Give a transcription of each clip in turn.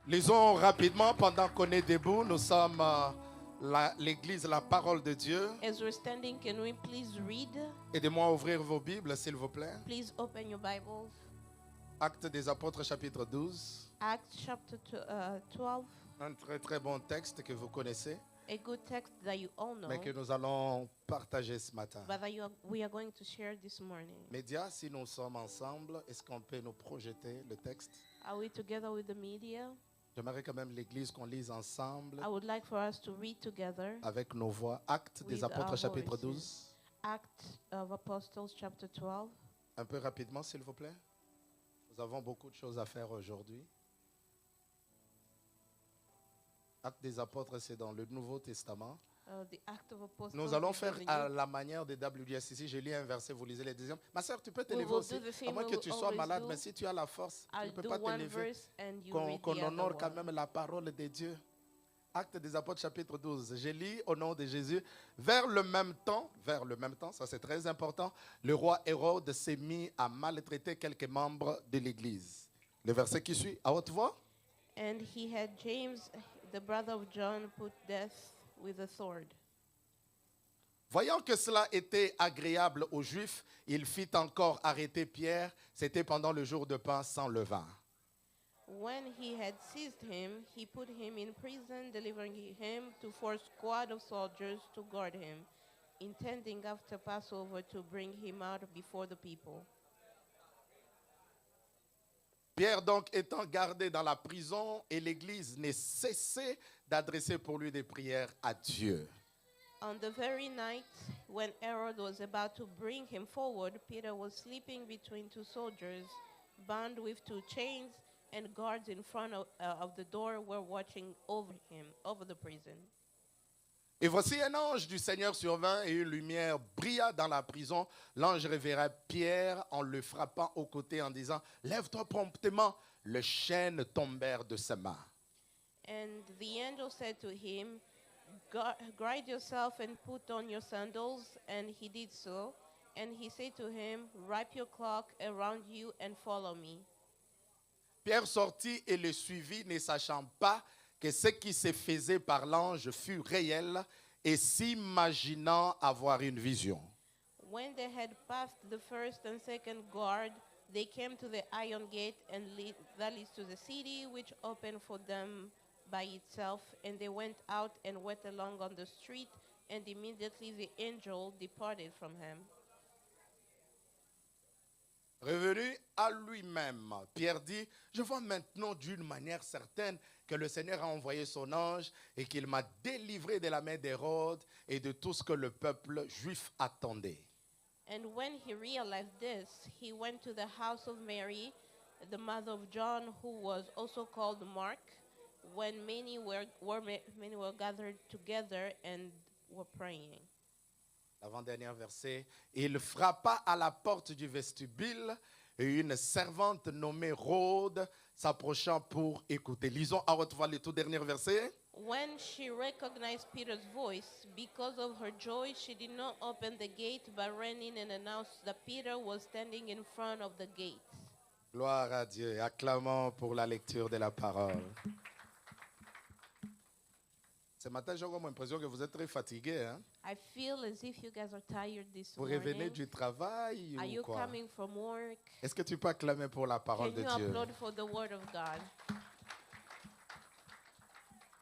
Lisons rapidement pendant qu'on est debout. Nous sommes l'église La Parole de Dieu. As we're standing, can we please read? Aidez-moi à ouvrir vos Bibles, s'il vous plaît. Please open your Bibles. Actes des Apôtres, chapitre 12. Acts chapter 12, Un très très bon texte que vous connaissez, a good text that you all know, mais que nous allons partager ce matin. but that we are going to share this morning. Médias, si nous sommes ensemble, est-ce qu'on peut nous projeter le texte? Are we together with the media? J'aimerais quand même l'église qu'on lise ensemble I would like for us to read together avec nos voix. Actes des with Apôtres, our chapitre voices. 12. Acts of Apostles chapter 12. Un peu rapidement, s'il vous plaît. Nous avons beaucoup de choses à faire aujourd'hui. Actes des Apôtres, c'est dans le Nouveau Testament. The Act of Apostles. Nous allons is faire in the à New- la manière des WS. Ici, je lis un verset, vous lisez les deuxièmes. Ma soeur, tu peux te We lever will aussi. do the À same moins que we tu will sois always malade, do. mais si tu as la force, tu ne I'll peux do pas te one lever. verse and you Qu'on read qu'on the other honore quand one. même la parole de Dieu. Actes des Apôtres, chapitre 12. Je lis au nom de Jésus. Vers le même temps, ça c'est très important, le roi Hérode s'est mis à maltraiter quelques membres de l'Église. Le verset qui suit, à haute voix. And he had James, the brother of John, put death with a sword. Voyant que cela était agréable aux Juifs, il fit encore arrêter Pierre. C'était pendant le jour de pain sans levain. When he had seized him, he put him in prison, delivering him to 4 squad of soldiers to guard him, intending after Passover to bring him out before the people. Pierre donc étant gardé dans la prison et l'Église n'est cessé d'adresser pour lui des prières à Dieu. On the very night when Herod was about to bring him forward, Peter was sleeping between 2 soldiers, bound with 2 chains, and guards in front of the door were watching over him, over the prison. Et voici un ange du Seigneur survint et une lumière brilla dans la prison. L'ange révéla Pierre en le frappant au côté en disant « Lève-toi promptement !» Les chaînes tombèrent de ses mains. And the angel said to him, Gird yourself and put on your sandals. And he did so. And he said to him, Wrap your cloak around you and follow me. Pierre sortit et le suivit, ne sachant pas que ce qui se faisait par l'ange fut réel et s'imaginant avoir une vision. When they had passed the first and second guard, they came to the iron gate and that leads to the city, which opened for them by itself. And they went out and went along on the street, and immediately the angel departed from him. Revenu à lui-même, Pierre dit, je vois maintenant d'une manière certaine que le Seigneur a envoyé son ange et qu'il m'a délivré de la main d'Hérode et de tout ce que le peuple juif attendait. And when he realized this, he went to the house of Mary, the mother of John, who was also called Mark, when many were gathered together and were praying. L'avant-dernier verset, il frappa à la porte du vestibule et une servante nommée Rhode s'approchant pour écouter. Lisons à haute voix le tout dernier verset. When she recognized Peter's voice, because of her joy, she did not open the gate, but ran in and announced that Peter was standing in front of the gate. Gloire à Dieu. Acclamons pour la lecture de la parole. Ce matin, j'ai comme l'impression que vous êtes très fatigués. Hein? I feel as if you guys are tired this Vous revenez morning. du travail Are ou you quoi? coming from work? Est-ce que tu peux acclamer pour la parole Can de you Dieu? applaud for the word of God?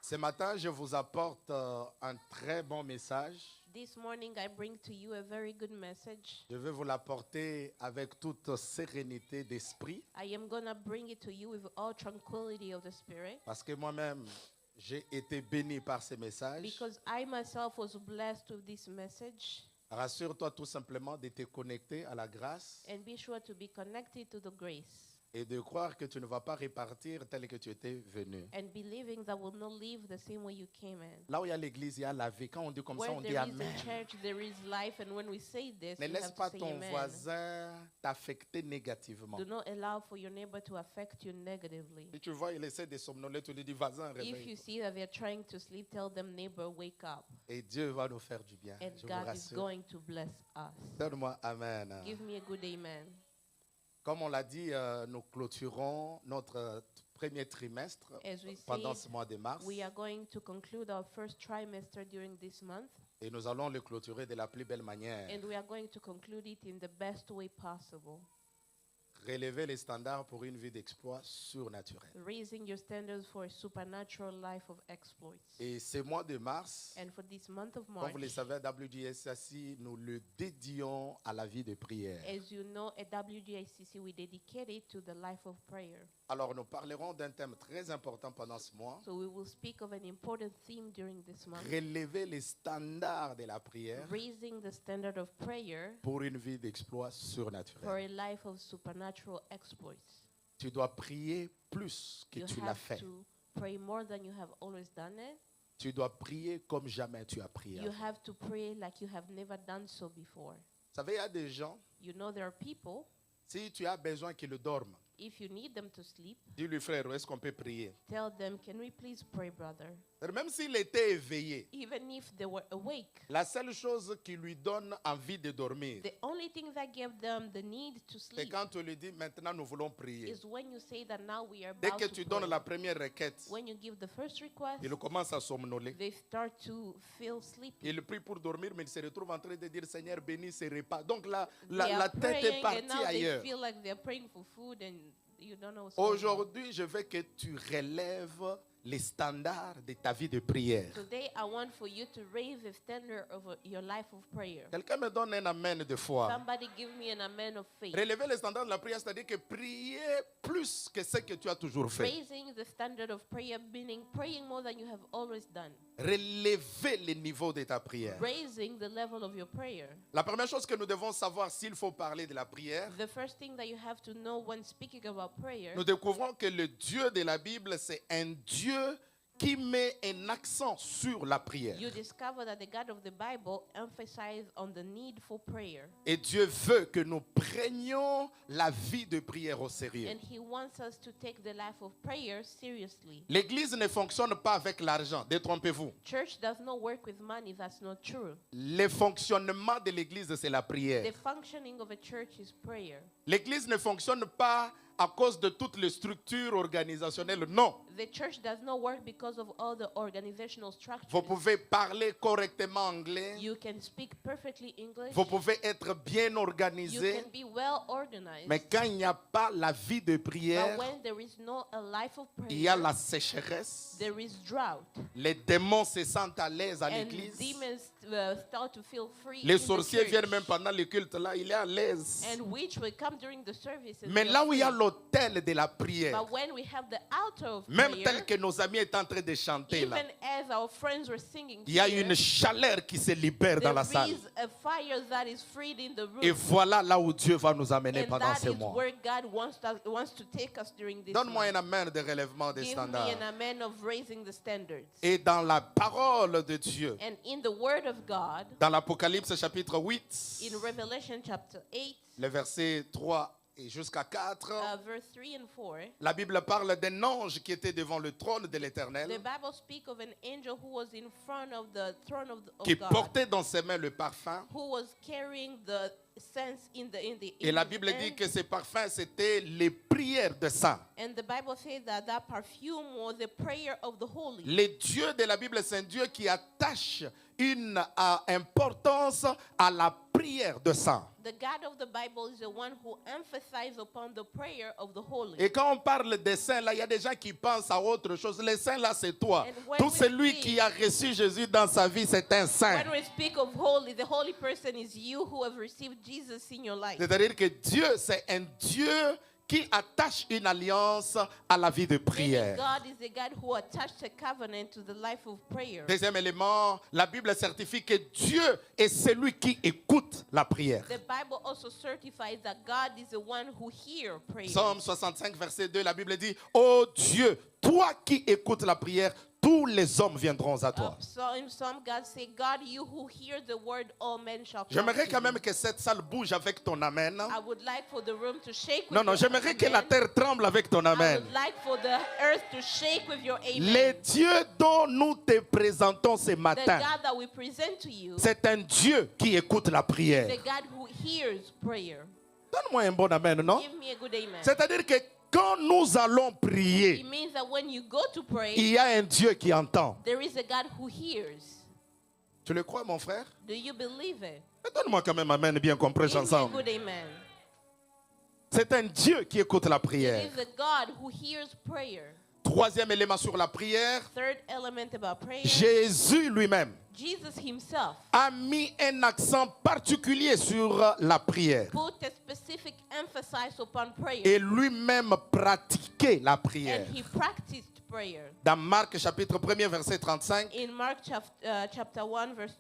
Ce matin, je vous apporte un très bon message. This morning I bring to you a very good message. Je vais vous l'apporter avec toute sérénité d'esprit I am going to bring it to you with all tranquility of the spirit parce que moi-même, j'ai été béni par ces messages. because I myself was blessed with this message. Rassure-toi tout simplement de te connecter à la grâce And be sure to be connected to the grace et de croire que tu ne vas pas repartir tel que tu étais venu. and believing that will not live the same way you came in. Là où il y a l'église, il y a la vie. Quand on dit comme ça, Where on dit there is Amen. a church, there is life, and when we say this, Ne we laisse have to pas say ton amen. voisin t'affecter négativement. Do not allow for your neighbor to affect you negatively. Si tu vois, il essaie de somnoler, tu lui dis, voisin, If you réveille. see that they're trying to sleep, tell them, neighbor, wake up. Et Dieu va nous faire du bien. And Je vous God is rassure. going to bless us. Donne-moi Amen. Give me a good amen. Comme on l'a dit, nous clôturons notre premier trimestre As we pendant say, ce mois de mars. we are going to conclude our first trimester during this month, Et nous allons le clôturer de la plus belle manière. and we are going to conclude it in the best way possible. Relever les standards pour une vie d'exploit surnaturel. Raising your standards for a supernatural life of exploits. Et ce mois de mars, And for this month of comme March, vous le savez, à WGSAC, nous le dédions à la vie de prière. as you know, at WGICC, we dedicate it to the life of prayer. Alors, nous parlerons d'un thème très important pendant ce mois. So we will speak of an important theme during this month, Relever les standards de la prière raising the standard of prayer pour une vie d'exploit for surnaturel. a life of supernatural exploits. Tu dois prier plus que You tu l'as have fait. to pray more than you have always done it. Tu dois prier comme jamais tu as prié. You avant. have to pray like you have never done so before. Vous savez, il y a des gens, You know, there are people, si tu as besoin qu'ils dorment, if you need them to sleep, dis-lui frère, où est-ce qu'on peut prier? tell them, can we please pray, brother? Même s'il était éveillé, Even if they were awake, la seule chose qui lui donne envie de dormir, the only thing that gave them the need to c'est sleep quand tu lui dis maintenant nous voulons prier. is when you say that now we are Dès about que to tu donnes pray. la première requête, When you give the first request, il commence à somnoler. they start to feel sleepy. Il prie pour dormir, mais il se retrouve en train de dire Seigneur, bénis ces repas. Donc la They are tête est praying and partie now they ailleurs. feel like they're praying for food and you don't know what's going on. Aujourd'hui, je veux que tu relèves les standards de ta vie de prière. Today, I want for you to raise the standard of your life of prayer. Quelqu'un me donne un amen de foi. Somebody give me an amen of faith. Relever les standards de la prière, c'est-à-dire que prier plus que ce que tu as toujours fait. Raising the standard of prayer, meaning praying more than you have always done. Relever le niveau de ta prière. Raising the level of your prayer. La première chose que nous devons savoir s'il faut parler de la prière, The first thing that you have to know when speaking about prayer, nous découvrons que le Dieu de la Bible, c'est un Dieu qui met un accent sur la prière. you discover that the God of the Bible emphasizes on the need for prayer. Et Dieu veut que nous prenions la vie de prière au sérieux. And He wants us to take the life of prayer seriously. L'Église ne fonctionne pas avec l'argent, détrompez-vous. Church does not work with money, that's not true. Le fonctionnement de l'Église, c'est la The prière. functioning of a church is prayer. L'Église ne fonctionne pas à cause de toutes les structures organisationnelles, non. The church does not work because of all the organizational structures. Vous pouvez parler correctement anglais, You can speak perfectly English. vous pouvez être bien You organisé, can be well organized. mais quand il n'y a pas la vie de prière, But when there is no a life of il y a prayer, la sécheresse. there is drought. Les démons se sentent à l'aise à And l'église. demons start to feel free. Les in the sorciers church. viennent même pendant le culte là, il est à l'aise. And which will come during the service. And Mais feel là où il y a free. l'autel de la prière, But when we have the altar of même prayer, tel que nos amis étaient en train de chanter là, even as our friends were singing il y a here, une chaleur qui se libère dans la there salle. is a fire that is freed in the room. Et voilà là où Dieu va nous amener And pendant that ces is mois. where God wants to take us during this Donne-moi month. un amen de relèvement des Give standards. me an amen of raising the standards. Et dans la parole de Dieu, And in the word of God, dans l'Apocalypse chapitre 8, in Revelation chapter 8, les versets 3 et jusqu'à 4, verse 3 and 4, la Bible parle d'un ange qui était devant le trône de the l'Éternel, Bible speaks of an angel who was in front of the throne of qui God, portait dans ses mains le parfum. who was carrying the sense in Et la his Bible dit hand. que ces parfums, c'était les prières de saints. And the Bible says that that perfume was the prayer of the holy. Le Dieu de la Bible, c'est un Dieu qui attache une importance à la prière de saints. The God of the Bible is the one who emphasizes upon the prayer of the holy. Et quand on parle des saints, là, il y a des gens qui pensent à autre chose. Les saints, là, c'est toi. And when Tout we celui speak- qui a reçu Jésus dans sa vie, c'est un saint. When we speak of holy, the holy person is you who have received Jesus in your life. C'est-à-dire que Dieu, c'est un Dieu qui attache une alliance à la vie de Meaning prière. God is the God who attached a covenant to the life of prayer. Deuxième élément, la Bible certifie que Dieu est celui qui écoute la prière. The Bible also certifies that God is the one who hears prayer. Psaume 65, verset 2, la Bible dit, « Ô Dieu, toi qui écoutes la prière, tous les hommes viendront à toi. So in Psalm, God say, God, you who hear the word, all men shall come J'aimerais to quand you." même que cette salle bouge avec ton amen. I would like for the room to shake with Non, non, your j'aimerais que la amen. terre tremble avec ton I amen. would like for the earth to shake with your amen. Le Dieu dont nous te présentons ce The matin, God that we present to you, c'est un Dieu qui écoute la the prière. God who hears prayer. Donne-moi un bon amen, non? Give me a good amen. C'est-à-dire que quand nous allons prier, It means that when you go to pray, il y a un Dieu qui entend. there is a God who hears. Tu le crois, mon frère? Do you believe it? Mais donne-moi quand même amen, bien qu'on prêche Give me a ensemble. good amen. C'est un Dieu qui écoute la It prière. is a God who hears prayer. Troisième élément sur la prière, Third element about prayer, Jésus lui-même Jesus himself a mis un accent particulier sur la prière. put a specific emphasis upon prayer. Et lui-même pratiquait la prière. And he practiced prayer. Dans Marc chapitre 1er verset 35, In Mark chapter 1 verse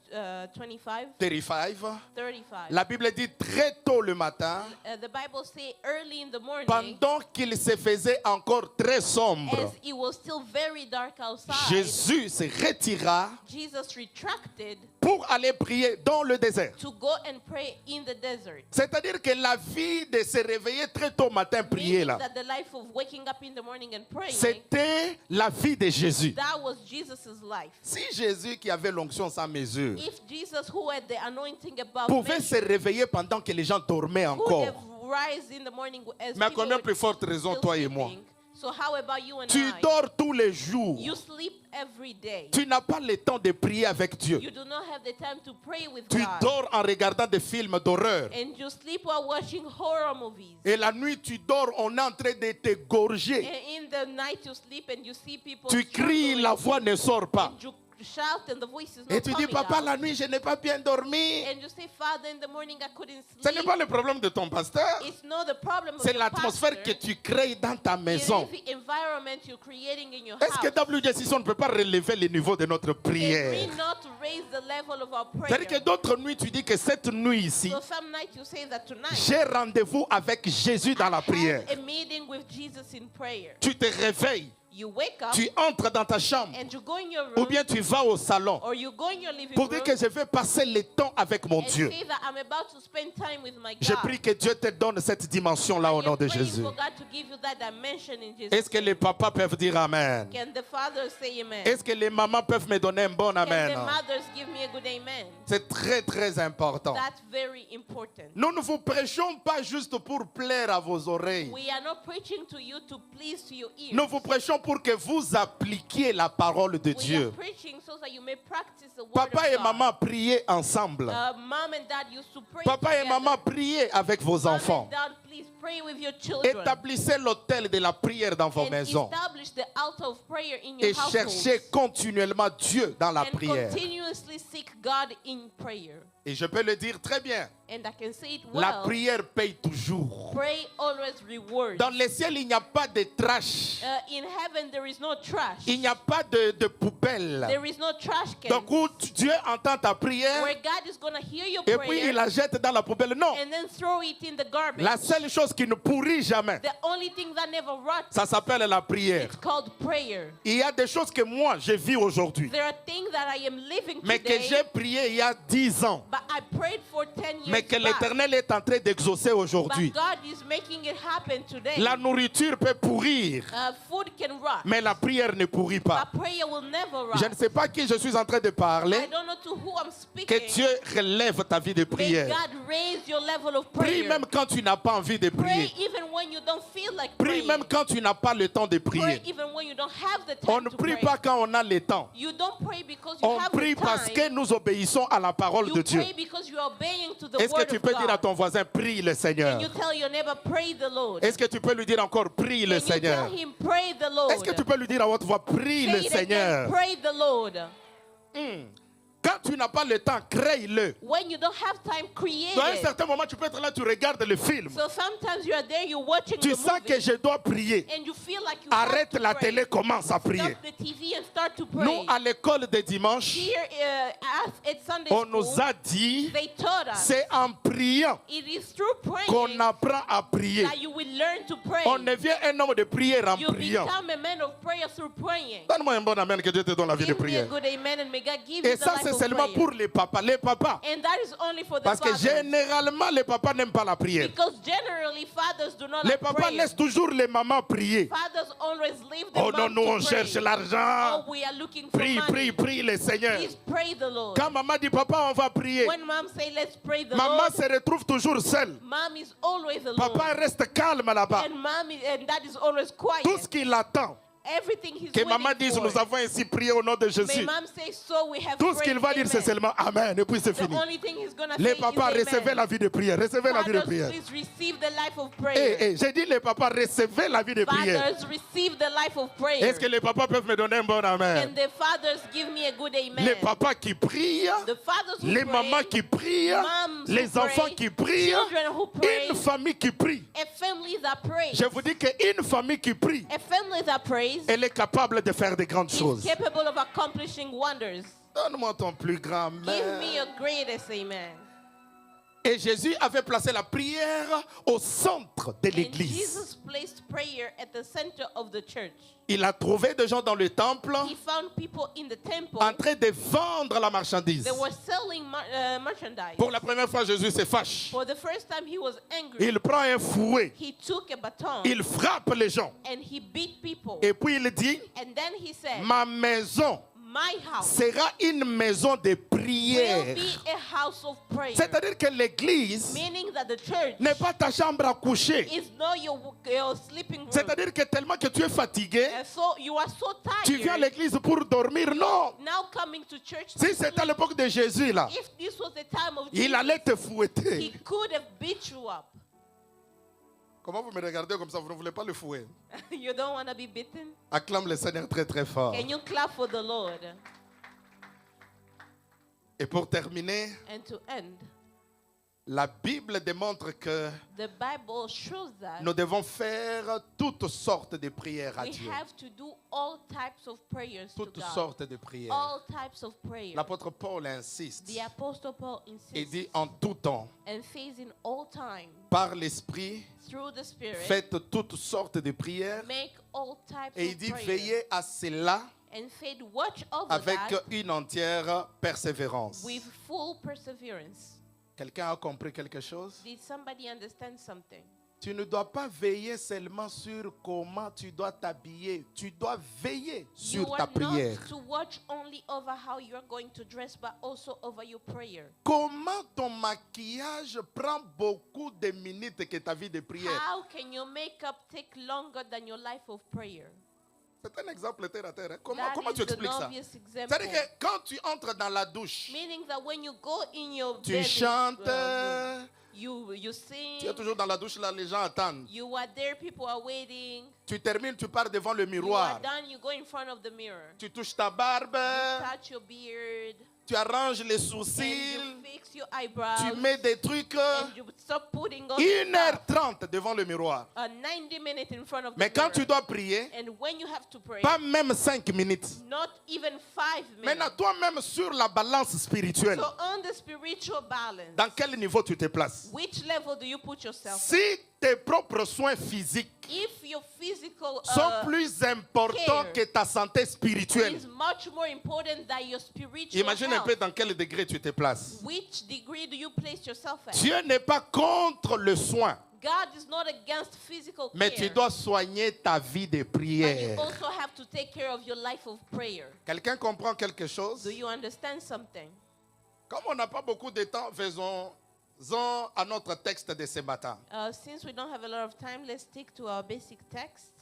25, 35, la Bible dit très tôt le matin, the Bible say early in the morning, pendant qu'il se faisait encore très sombre, as it was still very dark outside, Jésus se retira Jesus retracted pour aller prier dans le désert. to go and pray in the desert. C'est-à-dire que la vie de se réveiller très tôt matin prier Meaning là, that the life of waking up in the morning and praying, c'était la vie de Jésus. that was Jesus' life. Si Jésus qui avait l'onction sans mesure If Jesus, who had the anointing above pouvait se measure, réveiller pendant que les gens dormaient could encore, have rise in the morning as mais à people combien were plus forte raison still toi et moi? sleeping. So how about you and Tu I? dors tous les jours. You sleep every day. Tu n'as pas le temps de prier avec Dieu. You do not have the time to pray with Tu God. dors en regardant des films d'horreur. And you sleep while watching horror movies. Et la nuit, tu dors, on est en train de te gorger. And in the night you sleep and you see people Tu cries, struggling, la voix ne sort pas. and you shout and the voice is Et not tu dis, coming papa, out. la nuit, je n'ai pas bien dormi. And you say, Father, in the morning I couldn't Ce n'est sleep. pas le problème de ton pasteur. It's not the problem of C'est your l'atmosphère que pastor. tu crées dans ta It maison. is the environment you're creating in your Est-ce que house. WDC, on ne peut pas relever le niveau de notre Can prière? we not raise the level of our C'est-à-dire que prayer? d'autres nuits, tu dis que cette nuit ici, So some night you say that tonight j'ai rendez-vous avec Jésus dans la I prière. have a meeting with Jesus in prayer. Tu te réveilles, You wake up tu entres dans ta chambre, and you go in your ou room bien tu vas au salon or you go in your living pour dire room que je vais passer le temps avec mon and Dieu. say that I'm about to spend time with my Je God. prie que Dieu te donne cette dimension-là au I nom am de praying Jésus. for God to give you that dimension in Jesus' Est-ce que les papas peuvent dire Amen? Can the fathers say amen? Est-ce que les mamans peuvent me donner un bon Can Amen? the mothers give me a good amen? C'est très, très important. That's very important. Nous ne vous prêchons pas juste pour plaire à vos oreilles. We are not preaching to you to please to your ears. Nous vous prêchons pour que vous appliquiez la parole de We are Dieu. preaching so that you may practice the word Papa of et God. maman, priez ensemble. Mom and dad used to pray Papa et together. maman, priez avec vos Mom enfants. and dad, please pray with your children. Établissez l'autel de la prière dans vos And maisons. establish the altar of prayer in your Et household. cherchez continuellement Dieu dans la And prière. continuously seek God in prayer. Et je peux le dire très bien. And I can say it La well. prière paye toujours. Pray always rewards. Dans le ciel, il n'y a pas de trash. In heaven there is no trash. Il n'y a pas de poubelle. There is no trash can. Donc où Dieu entend ta prière Where God is going to hear your et puis prayer il la jette dans la poubelle. Non. and then throw it in the garbage. La seule chose qui ne pourrit jamais, The only thing that never rots, ça s'appelle la prière. it's called prayer. Il y a des choses que moi, je vis aujourd'hui, There are things that I am living mais que today, j'ai prié il y a 10 ans, but I prayed for 10 years mais que back. l'Éternel est en train d'exaucer aujourd'hui. But God is making it happen today. La nourriture peut pourrir, Food can rot, mais la prière ne pourrit pas. but prayer will never rot. Je ne sais pas qui je suis en train de I parler. don't know to who I'm speaking. Que Dieu relève ta vie de May prière. God raise your level of Prie prayer. même quand tu n'as pas envie de Pray prier. even when you don't feel like Prie praying. même quand tu n'as pas le temps de Pray prier. even when you don't have the On time ne to prie pray. pas quand on a le temps. You don't pray because you On have prie the parce que time. nous obéissons à la parole You de Dieu. pray because you are obeying to the Est-ce que word tu of peux God. dire à ton voisin, prie le Seigneur? Can you tell your neighbor, pray the Lord? Est-ce que tu peux lui dire encore, prie le Can you tell Seigneur? him, pray the Lord? Est-ce que tu peux lui dire à haute voix, prie Say le it again, Seigneur? pray the Lord. Quand tu n'as pas le temps, crée-le. When you don't have time, create Dans un it. certain moment, tu peux être là, tu regardes le film. So sometimes you are there, you're watching Tu the sens que movie, je dois prier. and you feel like you Arrête have to la pray. télé, commence à prier. Stop the TV and start to pray. Nous, à l'école de dimanche, Here at Sunday on school, nous a dit, they taught us c'est en priant it is through praying qu'on apprend à prier. that you will learn to pray. On devient un homme de prière en You priant. become a man of prayer through praying. Donne-moi un bon amen, que Dieu te donne la vie de Give me a prière. good amen and may God give Et you the ça, life c'est c'est of seulement prayer. pour les papas. Les papas. And that is only for the Parce que fathers. généralement, les papas n'aiment pas la prière. Because generally fathers do not Les like papas prayer. laissent toujours les mamans prier. Fathers always leave the Oh non, mom nous to on pray. cherche l'argent. Oh, we are looking for Prie, money. prie, prie le Seigneur. Please pray the Lord. Quand maman dit papa, on va prier. When mom say let's pray the Maman Lord, se retrouve toujours seule. mom is always alone. Papa reste calme là-bas. And dad is always quiet. Tout ce qu'il attend, Everything he's que waiting maman dise, for. nous avons ainsi prié au nom de May Jésus. mom say so, we have Tout ce qu'il va prayed, dire, c'est amen. seulement Amen. Et puis c'est The fini. only thing he's gonna Les say papas, is recevez amen. la vie de prière. Recevez la vie de Fathers, prière. please receive the life of prayer. J'ai dit les papas, recevez la vie de prière. Fathers, receive the life of prayer. Est-ce que les papas peuvent me donner un bon Amen? Can the fathers give me a good amen? Les papas qui prient, The fathers who les pray, mamans qui prient, moms who les enfants pray, qui prient, children who pray, une famille qui prie. a family that prays. Je vous dis qu'une famille qui prie, A family that prays elle est capable de faire de grandes is choses. capable of accomplishing wonders. Donne-moi ton plus grand Give Amen. me your greatest amen. Et Jésus avait placé la prière au centre de And l'église. Jesus placed prayer at the center of the church. Il a trouvé des gens dans le temple He found people in the temple. en train de vendre la marchandise. They were selling merchandise. Pour la première fois, Jésus se fâche. For the first time, he was angry. Il prend un fouet. He took a baton Il frappe les gens. and he beat people. Et puis il dit, And then he said, ma maison my house sera une maison de will prière. be a house of prayer. C'est-à-dire que l'église Meaning that the church n'est pas ta chambre à coucher. is not your sleeping room. C'est-à-dire que tellement que tu es fatigué, And so you are so tu viens à tired. l'église pour dormir. Non. Now coming to church. Si c'était à l'époque de Jésus, là, If this was the time of il Jesus, allait te he fouetter. could have beat you up. Comment vous me regardez comme ça? Vous ne voulez pas le fouet? You don't want to be beaten? Acclame le Seigneur très très fort. Can you clap for the Lord? Et pour terminer, And to end, la Bible démontre que the Bible shows that nous devons faire toutes sortes de prières à we Dieu. have to do all types of prayers to Toutes God. sortes de prières. All types of prayers. L'apôtre Paul insiste. The Apostle Paul Il insists dit en tout temps, and says in all time, par l'Esprit, through the Spirit, faites toutes sortes de prières. make all types Et il of dit prayers. veillez à cela And said, watch over avec that une entière persévérance. with full perseverance. Quelqu'un a compris quelque chose? Did somebody understand something? Tu ne dois pas veiller seulement sur comment tu dois t'habiller. Tu dois veiller You sur ta are prière. not to watch only over how you are going to dress, but also over your prayer. Comment ton maquillage prend beaucoup de minutes que ta vie de prière? How can your makeup take longer than your life of prayer? C'est un exemple terre à terre. Hein. Comment That tu is an expliques ça? obvious example. C'est-à-dire que quand tu entres dans la douche, Meaning that when you go in your tu bed, chantes, you sing, tu es toujours dans la douche là, les gens attendent. you are there, people are waiting. Tu termines, tu pars devant le You are miroir. done, you go in front of the mirror. Tu touches ta barbe, Touch your beard, tu arranges les and sourcils, you fix your eyebrows, tu mets des trucs. and you stop putting on 1h30 devant le miroir. 90 minutes in front of the Mais quand mirror. tu dois prier, And when you have to pray, pas même 5 minutes. not even 5 minutes. Maintenant, toi-même sur la balance spirituelle, So on the spiritual balance, dans quel niveau tu te places? which level do you put yourself at? Si tes propres soins physiques If your physical sont plus importants care que ta santé spirituelle, is much more important than your spiritual imagine un health, peu dans quel degré tu te places. which degree do you place yourself at? Dieu n'est pas contre le soin, God is not against physical mais care, tu dois soigner ta vie de but you prière. also have to take care of your life of prayer. Quelqu'un comprend quelque chose? Do you understand something? Comme on n'a pas beaucoup de temps, faisons-en à notre texte de ce matin. Since we don't have a lot of time, let's stick to our basic text.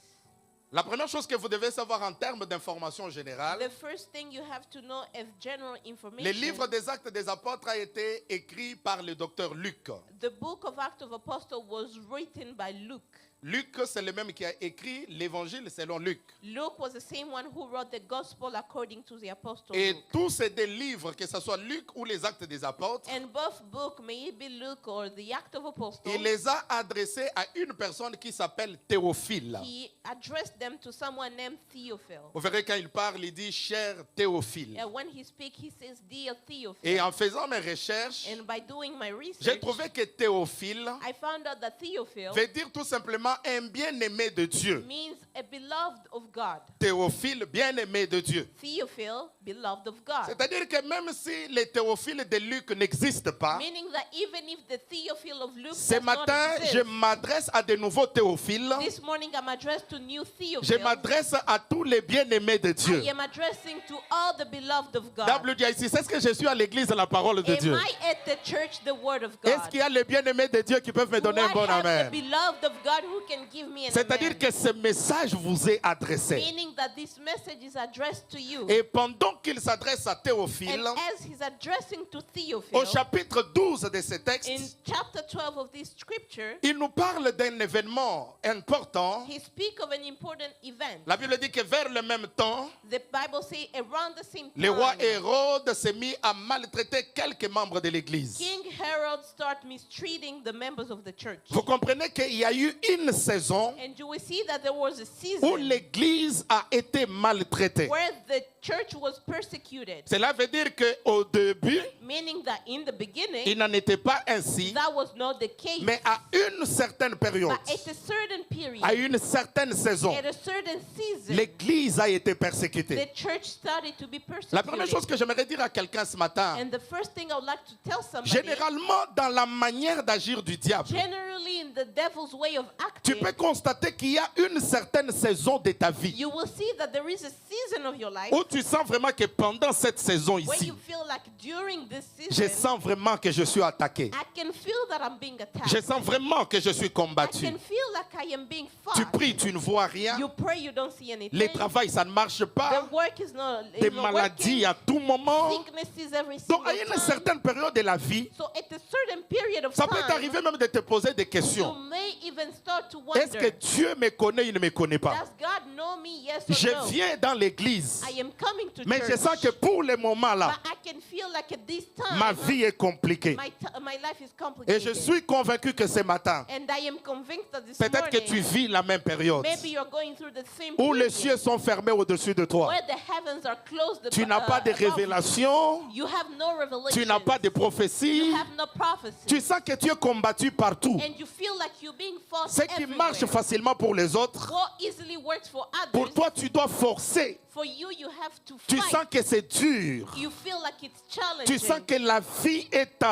La première chose que vous devez savoir en termes d'information générale, The first thing you have to know as general le information, livre des Actes des Apôtres a été écrit par le docteur Luc. the book of Acts of Apostles was written by Luke. Luc, c'est le même qui a écrit l'évangile selon Luc. Luke was the same one who wrote the gospel according to the apostle Et Luke. tous ces deux livres, que ce soit Luc ou les Actes des Apôtres, And both book, may it be Luke or the Act of Apostles, il les a adressés à une personne qui s'appelle Théophile. he addressed them to someone named Theophil. Vous verrez quand il parle, il dit cher Théophile. And when he speaks, he says, Dear Theophil. Et en faisant mes recherches, And by doing my j'ai research, trouvé que Théophile I found out that Theophil veut dire tout simplement simplement un bien-aimé de Dieu. means a beloved of God. Théophile, bien-aimé de Dieu. Theophil, beloved of God. C'est-à-dire que même si les théophiles de Luc n'existent pas, Meaning that even if the Theophil of Luke ce does not matin, exist, je m'adresse à de nouveaux théophiles. this morning I'm addressed to new Je Theophil. m'adresse à tous les bien-aimés de Dieu. I am addressing to all the beloved of God. WDIC, c'est ce que je suis à l'église de la parole de Dieu. Am I at the church, the word of God? Est-ce qu'il y a les bien-aimés de Dieu qui peuvent me Do donner un I bon have the amen? beloved of God who can give me an C'est-à-dire amen? que ce message vous est adressé. Meaning that this message is addressed to you. Et pendant qu'il s'adresse à And Théophile, as he's addressing to au Theophil, chapitre 12 de ce in texte, chapter 12 of this scripture, il nous parle d'un événement important. he speaks of an important event. La Bible dit que vers le même temps, The Bible says around the same le roi time, Hérode s'est mis à maltraiter quelques membres de l'église. King Herod started mistreating the members of the church. Vous comprenez qu'il y a eu une saison And you will see that there was a où season l'église a été maltraitée. where the church was persecuted. Cela veut dire qu'au début, Meaning that in the il beginning, n'en était pas ainsi, that was not the case. mais à une certaine période, But at a certain period, à une certaine saison, at a certain season, l'église a été the persécutée. church started to be La première chose persecuted. que j'aimerais dire à quelqu'un ce matin, And the first thing I would like to tell somebody, généralement dans la manière d'agir du diable, generally in the devil's way of tu acting, peux constater qu'il y a une certaine saison de ta vie you will see that there is a season of your life où tu sens vraiment que pendant cette saison when ici, you feel like during this je season, sens vraiment que je suis attaqué. I can feel that I'm being attacked. Je sens vraiment que je suis I combattu. can feel like I am being Tu fought. pries, tu ne vois rien. You pray, you don't see anything. Les travails, ça ne marche pas. The work is not, Des is not maladies working. à tout moment. Sicknesses every Donc, single à une time. certaine période de la vie, So at a certain period of ça peut time, t'arriver même de te poser des you questions. may even start to Est-ce que wonder, Dieu me connaît, il ne me connaît pas? does God know me, yes or Je no? viens dans l'église, I am coming to mais je church, sens que pour le moment là, but I can feel like at this time, ma vie est compliquée. my life is Et complicated. je suis convaincu que ce matin, And I am convinced that this peut-être que morning, tu vis la même période maybe you're going through the same où les season cieux sont fermés au-dessus de toi. where the heavens are closed. Tu n'as pas de above you. révélation, You have no revelation. tu n'as pas de prophétie, You have no prophecy. tu sens que tu es combattu partout. And you feel like you're being fought Ce qui marche everywhere. facilement pour les autres, What easily works for others, pour toi, tu dois forcer. for you, you have to Tu fight. sens que c'est dur. You feel like it's challenging. Tu sens que la vie est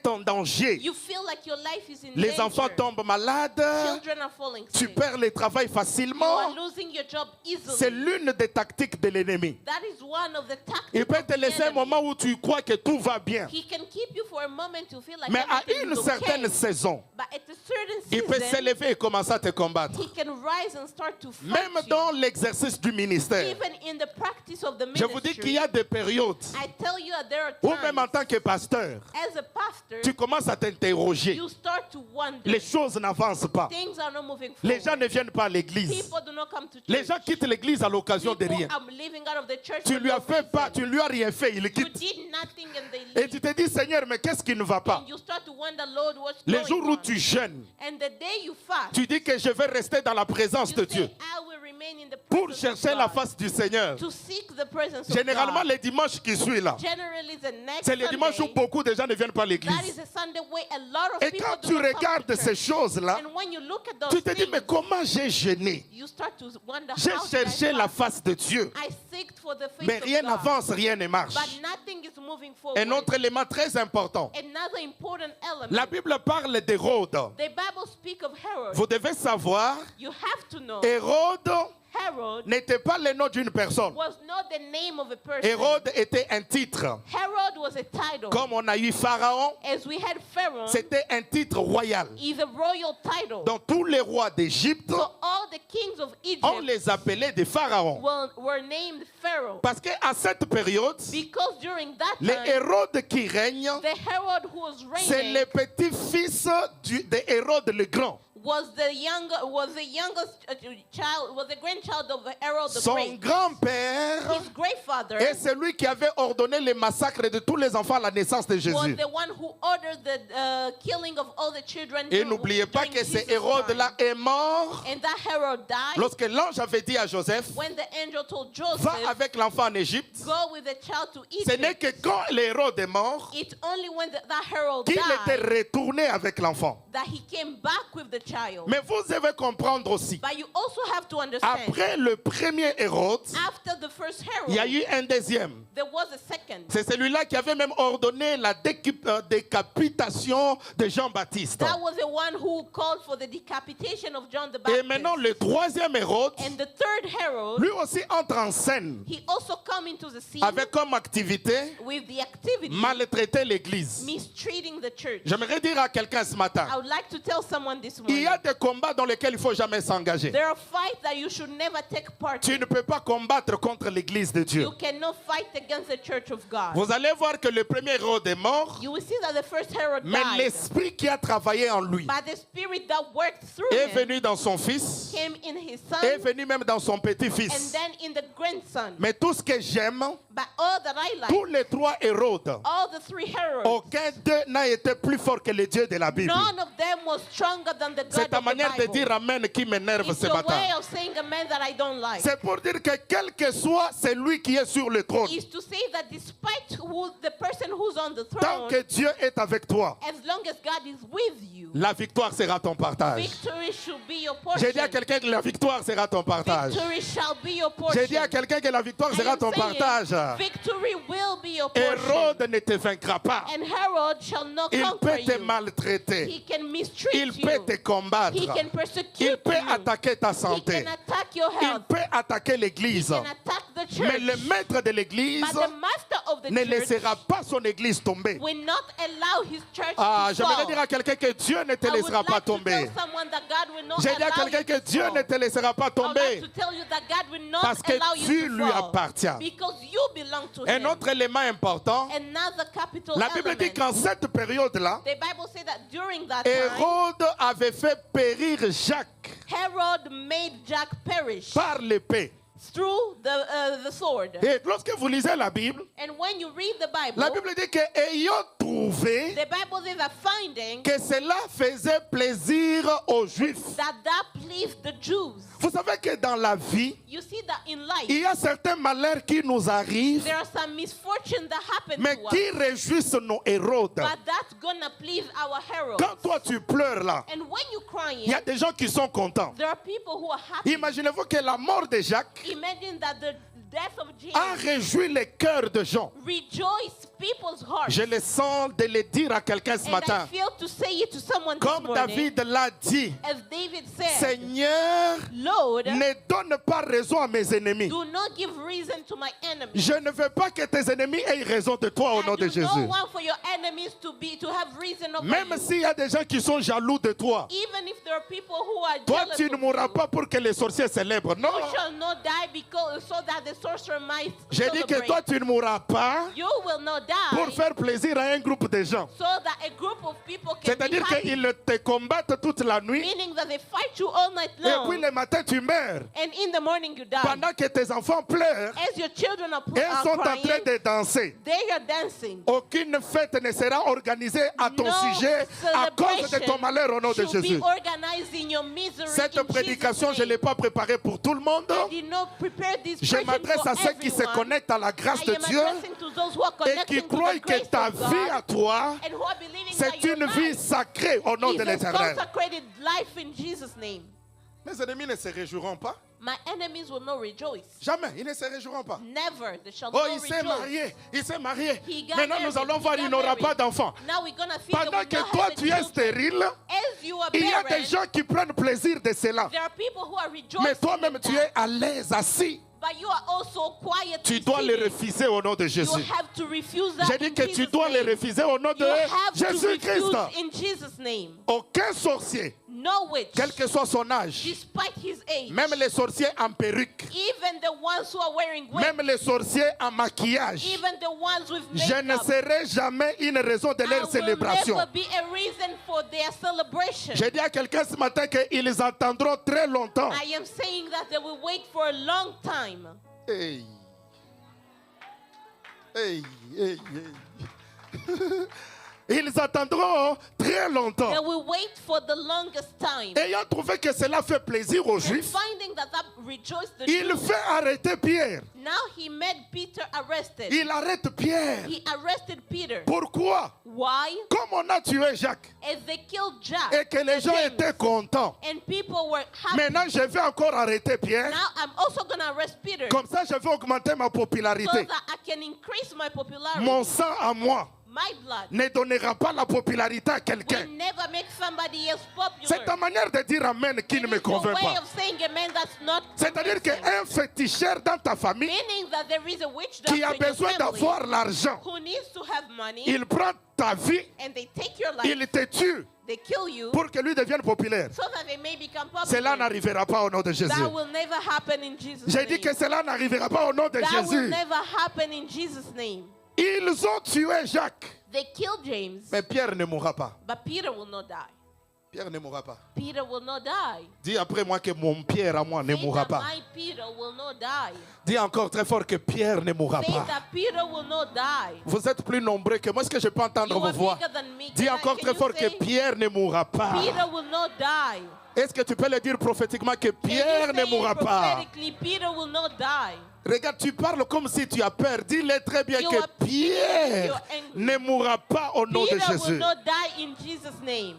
en danger. You feel like your life is in Les danger. enfants tombent malades. Children are falling Tu sick. perds le travail You are facilement. losing your job easily. C'est l'une des tactiques de l'ennemi. That is one of the tactics Il peut of te the laisser un enemy. moment où tu crois que tout va bien. He can keep you for a moment to feel like Mais à everything une is certaine okay. saison, But at a certain il peut season, s'élever et commencer à te combattre. he can rise and start to fight Même you. dans l'exercice du ministère. Even in the practice of the Je ministry, vous dis qu'il y a des périodes I tell you that there are où times, même en tant que pasteur, as a pastor, tu commences à t'interroger. you start to wonder. Les choses n'avancent pas. Things are not moving forward. Les gens ne viennent pas à l'église. People do not come to church. Les gens quittent l'église à l'occasion de People rien. are living out of the church Tu for lui no as fait reason. pas, tu lui as rien fait, il You quitte. did nothing and they Et leave. tu te dis, Seigneur, mais qu'est-ce qui ne va pas? And you start to wonder, Lord, what's Les going jours où on? tu jeûnes, And the day you fast, tu dis que je vais rester dans la présence you de say, Dieu I will remain in the pour presence chercher of la God, face du Seigneur. to seek the presence Généralement, of God. les dimanches qui suivent là, Generally, the next c'est les dimanches où Sunday, beaucoup de gens ne viennent pas à that is l'église. a Sunday where a lot of Et people quand do tu not come regardes to ces church. choses-là, And when you look at those tu te dis, things, mais comment j'ai jeûné? you start to wonder J'ai how did cherché I la fast? face de Dieu. I seeked for the face Mais of rien God, n'avance, rien ne marche. but nothing is moving forward. Un autre élément très important. Another important element. La Bible parle d'Hérode. The Bible speaks of Herod. Vous devez savoir, You have to know Hérode Herod n'était pas le nom d'une personne. was not the name of a person. Hérode était un titre. Herod was a title. Comme on a eu Pharaon, As we had Pharaoh, c'était un titre royal. is a royal title. Donc tous les rois d'Égypte, So all the kings of Egypt on les appelait des pharaons. were named Pharaoh. Parce qu'à cette période, Because during that les time, Hérodes qui règnent, the Herod who was c'est reigning les petits-fils de Hérode le Grand. was the youngest child, was the grandchild of Herod the Son Great. grand-père His great father Et c'est lui qui avait ordonné le massacre de tous les enfants à la naissance de was Jésus. the one who ordered the killing of all the children. Et n'oubliez pas during que ce Jesus' Hérode-là time. est mort And that Herod died lorsque l'ange avait dit à Joseph, when the angel told va Joseph, avec l'enfant en Égypte. go with the child to Ce n'est Egypt. que quand l'Hérode est mort It's only when that Herod qu'il était died retourné avec l'enfant. that he came back with the child. Mais vous devez comprendre aussi, But you also have to understand, après le premier Hérode, after the first il y a Herod, eu un deuxième. there was a second. C'est celui-là qui avait même ordonné la décapitation de Jean-Baptiste. That was the one who called for the decapitation of John the Et Baptist. maintenant, le troisième Hérode, And the third Herod, lui aussi entre en scène he also come into the scene avec comme activité with the activity maltraiter l'Église. mistreating the church. J'aimerais dire à quelqu'un ce matin, I would like to tell someone this il y morning, a des combats dans lesquels il ne faut jamais s'engager. there are fights that you should never take part Tu in. ne peux pas combattre contre l'Église de Dieu. You cannot fight against the church of God. Vous allez voir que le premier Hérode est mort, You will see that the first Herod mais died, l'esprit qui a travaillé en lui but the spirit that worked through est him venu dans son fils, came in his est son venu même dans son and petit-fils. then in the grandson. Mais tout ce que j'aime, But all that I like, tous les trois Hérodes, all the three Herods, aucun d'eux n'a été plus fort que le Dieu de la Bible. none of them was stronger than the C'est God ta of the manière de Bible. dire Amen qui m'énerve It's ce a matin. way of saying a man that I don't like. C'est pour dire que quel que soit celui qui est sur le trône, Is to say that despite the person who's on the tant throne, que Dieu est avec toi, as long as God is with you, la victoire sera ton partage. victory should be your portion. J'ai dit à quelqu'un que la victoire sera ton partage. Victory shall be your portion. J'ai dit à quelqu'un que la victoire I sera am ton saying, partage. victory will be your portion. Hérode ne te vaincra pas. And Herod shall not Il conquer peut te you. maltraiter. He can mistreat Il peut you. te combattre. He can persecute Il peut you. attaquer ta He santé. can attack your Il health. peut attaquer He l'église. can attack the church. Mais le maître de l'église But the master of the ne church laissera pas son église tomber. will not allow his church Ah, to j'aimerais fall. dire à quelqu'un que Dieu ne te I would laissera pas like to tomber. tell someone that God will not J'ai dit à allow quelqu'un you que to Dieu fall. ne te laissera pas I would like tomber. to tell you that God will not Parce que allow you tu to lui fall. appartiens. Because you belong to Un him. autre élément important, Another capital la Bible dit element. qu'en cette période-là, The Bible says that during that time, Hérode avait fait périr Jacques Herod made Jack perish par l'épée. through the sword. Et lorsque vous lisez la Bible, And when you read the Bible, la Bible dit que ayant trouvé the Bible says that finding que cela faisait plaisir aux Juifs. that pleased the Jews. Vous savez que dans la vie, You see that in life, il y a certains malheurs qui nous arrivent, there are some misfortune that happen mais to us. qui réjouissent nos Hérodes. But that's gonna please our Herod. Quand toi tu pleures là, And when you crying, il y a des gens qui sont contents. there are people who are happy. Imaginez-vous que la mort de Jacques Imagine that the death of a Jesus réjoui les cœurs de gens. rejoice people's hearts. Je le sens de le dire à quelqu'un ce And I matin. feel to say it to someone this Comme morning. David l'a dit, As David said, Seigneur, Lord, ne donne pas raison à mes ennemis. do not give reason to my enemies. Je ne veux pas que tes ennemis aient raison de toi au nom And de you Jésus. don't want for your enemies to have reason over Même you. s'il y a des gens qui sont jaloux de toi, Even if there are people who are toi jealous tu ne of mourras you, pas pour que les sorciers célèbrent. Non. you shall not die because so that the sorcerer might J'ai dit que celebrate. toi tu ne mourras pas You will not die pour faire plaisir à un groupe de gens. so that a group of people can be C'est-à-dire happy. qu'ils te combattent toute la nuit Meaning that they fight you all night et long. puis le matin tu meurs. And in the morning you die. Pendant que tes enfants pleurent, As your children are, ils sont en train crying, de danser. they are dancing. Aucune fête ne sera organisée à ton No sujet à cause de ton celebration malheur au nom de should be Jésus. organized in your misery Cette in prédication, Jesus' je ne l'ai name. pas préparée pour tout le monde. I did not prepare this Je preaching m'adresse for à ceux qui se everyone. connectent à la grâce I de am Dieu addressing to those who are et connecting qui to croient the que grace ta of God vie à toi, and who are believing c'est that your une vie life sacrée au nom is de a l'Éternel. consecrated life in Jesus' name. Mes ennemis ne se réjouiront pas. My enemies will not rejoice. Jamais, ils ne se réjouiront pas. Never. They shall Oh, not il s'est rejoice. marié, il s'est marié. He got Maintenant, nous married, allons he voir, got il n'aura married. pas d'enfant. Now we're gonna see that Pendant we que don't toi, have a tu es children. stérile, As you are il y a barren, des gens qui prennent plaisir de cela. there are people who are rejoicing. Mais toi-même, in tu that. es à l'aise, assis. But you are also quiet. Tu dois le refuser au nom de You Jésus. have to refuse that J'ai dit in que tu Jesus' dois le name. refuser au nom de You have to Jésus-Christ. refuse in Jesus' name. Aucun sorcier, No witch, quel que soit son âge, despite his age, même les sorciers en perruque, even the ones who are wearing wigs, même les sorciers en maquillage, even the ones with je ne makeup, serai jamais une raison de I leur will célébration. never be a reason for their celebration. J'ai dit à quelqu'un ce matin qu'ils attendront très longtemps. I am saying that they will wait for a long time. Hey. Hey, hey, hey. Ils attendront très longtemps. They will wait for the longest time. Ayant trouvé que cela fait plaisir aux And Juifs, finding that rejoiced the il Jews, fait arrêter Pierre. now he made Peter arrested. Il arrête Pierre. He arrested Peter. Pourquoi? Why? Comme on a tué Jacques As they killed Jack et que les gens James, étaient contents. and people were happy. Maintenant, je vais encore arrêter Pierre. Now I'm also going to arrest Peter Comme ça, je vais augmenter ma so popularité. that I can increase my popularity. Mon sang à moi My blood ne donnera pas la popularité à quelqu'un. will never make somebody else popular. C'est ta manière de dire amen qui ne me It is the convainc way pas. of saying amen that's not C'est-à-dire convincing. qu'un féticheur dans ta famille Meaning that there is a witch qui doctor a in your besoin family d'avoir l'argent, who needs to have money, il prend ta vie, and they take your life, il te tue they kill you pour que lui devienne populaire. so that they may become Cela popular. n'arrivera pas au nom de Jésus. That will never happen in Jesus' J'ai dit name. que cela n'arrivera pas au nom de That will Jésus. never happen in Jesus' name. Ils ont tué Jacques, They killed James, mais Pierre ne mourra pas. but Peter will not die. Pierre ne mourra pas. Peter will not die. Dis après moi que mon Pierre à moi ne Say mourra that pas. my Peter will not die. Dis encore très fort que Pierre ne mourra Say pas. that Peter will not die. Vous êtes plus nombreux que moi. Est-ce que je peux entendre You vos are voix? bigger than me. Dis Can encore can très you fort que say, Pierre ne mourra pas. Peter will not die. Est-ce que tu peux le dire prophétiquement que Can you Pierre say ne it mourra pas? prophetically, Peter will not die. Regarde, tu parles comme si tu as peur. Dis-le très bien You que are Pierre you're angry. ne mourra pas au nom de Peter will Jésus. not die in Jesus' name.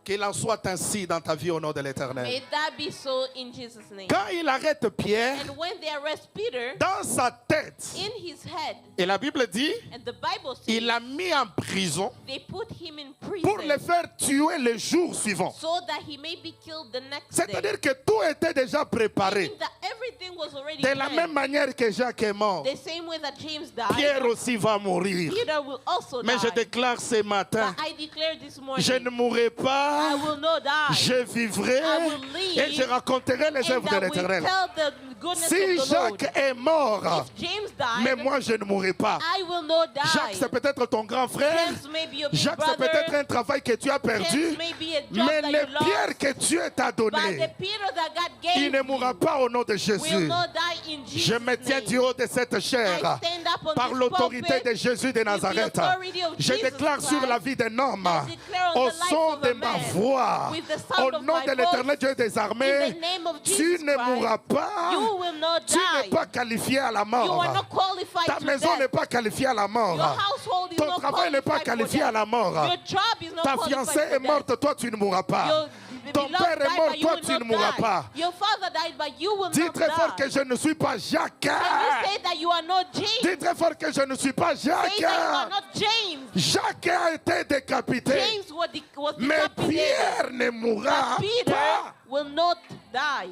Qu'il en soit ainsi dans ta vie au nom de l'Éternel. May that be so in Jesus' name. Quand il arrête Pierre, And when they arrest Peter, dans sa tête, in his head, et la Bible dit, and the Bible says, il l'a mis en prison they put him in pour prison le faire tuer le jour suivant. so that he may be killed the next day. C'est-à-dire que tout était déjà préparé. Meaning that everything was already De la planned. même manière que Jacques est mort, The same way that James died, Pierre aussi va mourir. Peter will also Mais je die. déclare ce matin, But I declare this morning, je ne mourrai I pas, will not die. je vivrai I will live, et je raconterai les and œuvres de I will l'Éternel. tell the goodness Si of the Lord. Jacques est mort, If James died, mais moi je ne mourrai pas. I will not die. Jacques, c'est peut-être ton grand frère. James may be a big Jacques, c'est brother. peut-être un travail que tu as perdu. James may be a job Mais that le you lost. Pierre que Dieu t'a But the donné, Peter that God il gave ne mourra you pas au nom de will Jésus. not die in Jesus' Je me tiens name. du haut de cette I chair stand up on par this l'autorité pulpit de Jésus de with the Nazareth. authority of Je Jesus déclare sur Christ. la vie d'un homme, I declare on au the life son of de a ma man, voix, with the sound au of nom my de l'Éternel voice, Dieu des armées, in the name of tu Jesus ne Christ, mourras pas, you will not tu n'es die. pas qualifié à la You mort. are not qualified Ta to maison n'est death. pas qualifiée à la mort. Your household is Ton not travail n'est pas qualified for qualifié à death. la mort. Your job is not Ta qualified fiancée for est death. morte, toi tu ne mourras pas. Your Ton beloved père est died, mort, but you toi will tu ne not mourras die. pas. Your father died, but you will Dis not très fort die. que je ne suis pas Jacques. Can you say that you are not James? Dis très fort que je ne suis pas Say that you are Jacques. not James. Jacques a été décapité. James was Mais decapitated. Pierre ne mourra But Peter pas. will not die.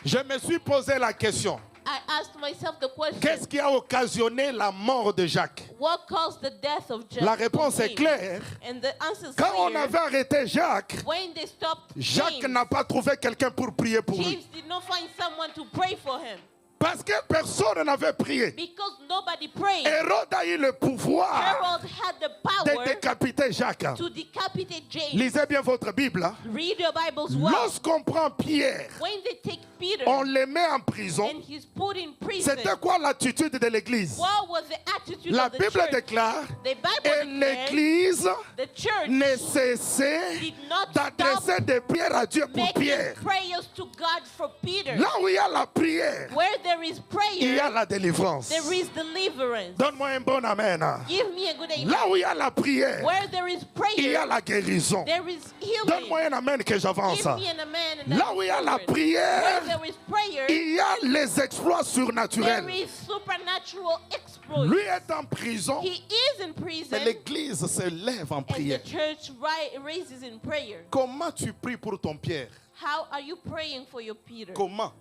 Je me suis posé la question. I asked myself the question, Qu'est-ce qui a occasionné la mort de Jacques? what caused the death of James? La réponse est claire. And the answer is Quand on clear. avait arrêté Jacques, When they stopped Jacques James, n'a pas trouvé quelqu'un pour prier pour lui. James did not find someone to pray for him Parce que personne n'avait prié. because nobody prayed. Hérode a eu le pouvoir Harold had the de power décapiter Jacques. to decapitate James. Lisez bien votre Bible. Hein. Read your Bibles well. Lorsqu'on prend Pierre, When they take Peter on le met en prison. and he's put in prison, C'était quoi l'attitude de l'Église? what was the attitude La of the Bible church? déclare, The Bible et declares l'Église the church ne cessait did not d'adresser stop des prières à Dieu pour making Pierre. prayers to God for Peter. Là où il y a la prière, Where there is il y a prayer, la délivrance. there is deliverance. Donne-moi un bon amen. Give me a good amen. Là où il y a la prière, Where there is il y a prayer, la guérison. there is Donne-moi healing. un amen que j'avance. Give me an amen. And Là où il y a la Where prière, there is prayer, il y a les exploits there surnaturels. is supernatural exploits. Lui est en prison, He is in prison, mais l'Église se lève en and the prière. church raises in prayer. Comment tu pries pour ton Pierre? How are you praying for your Peter? Comment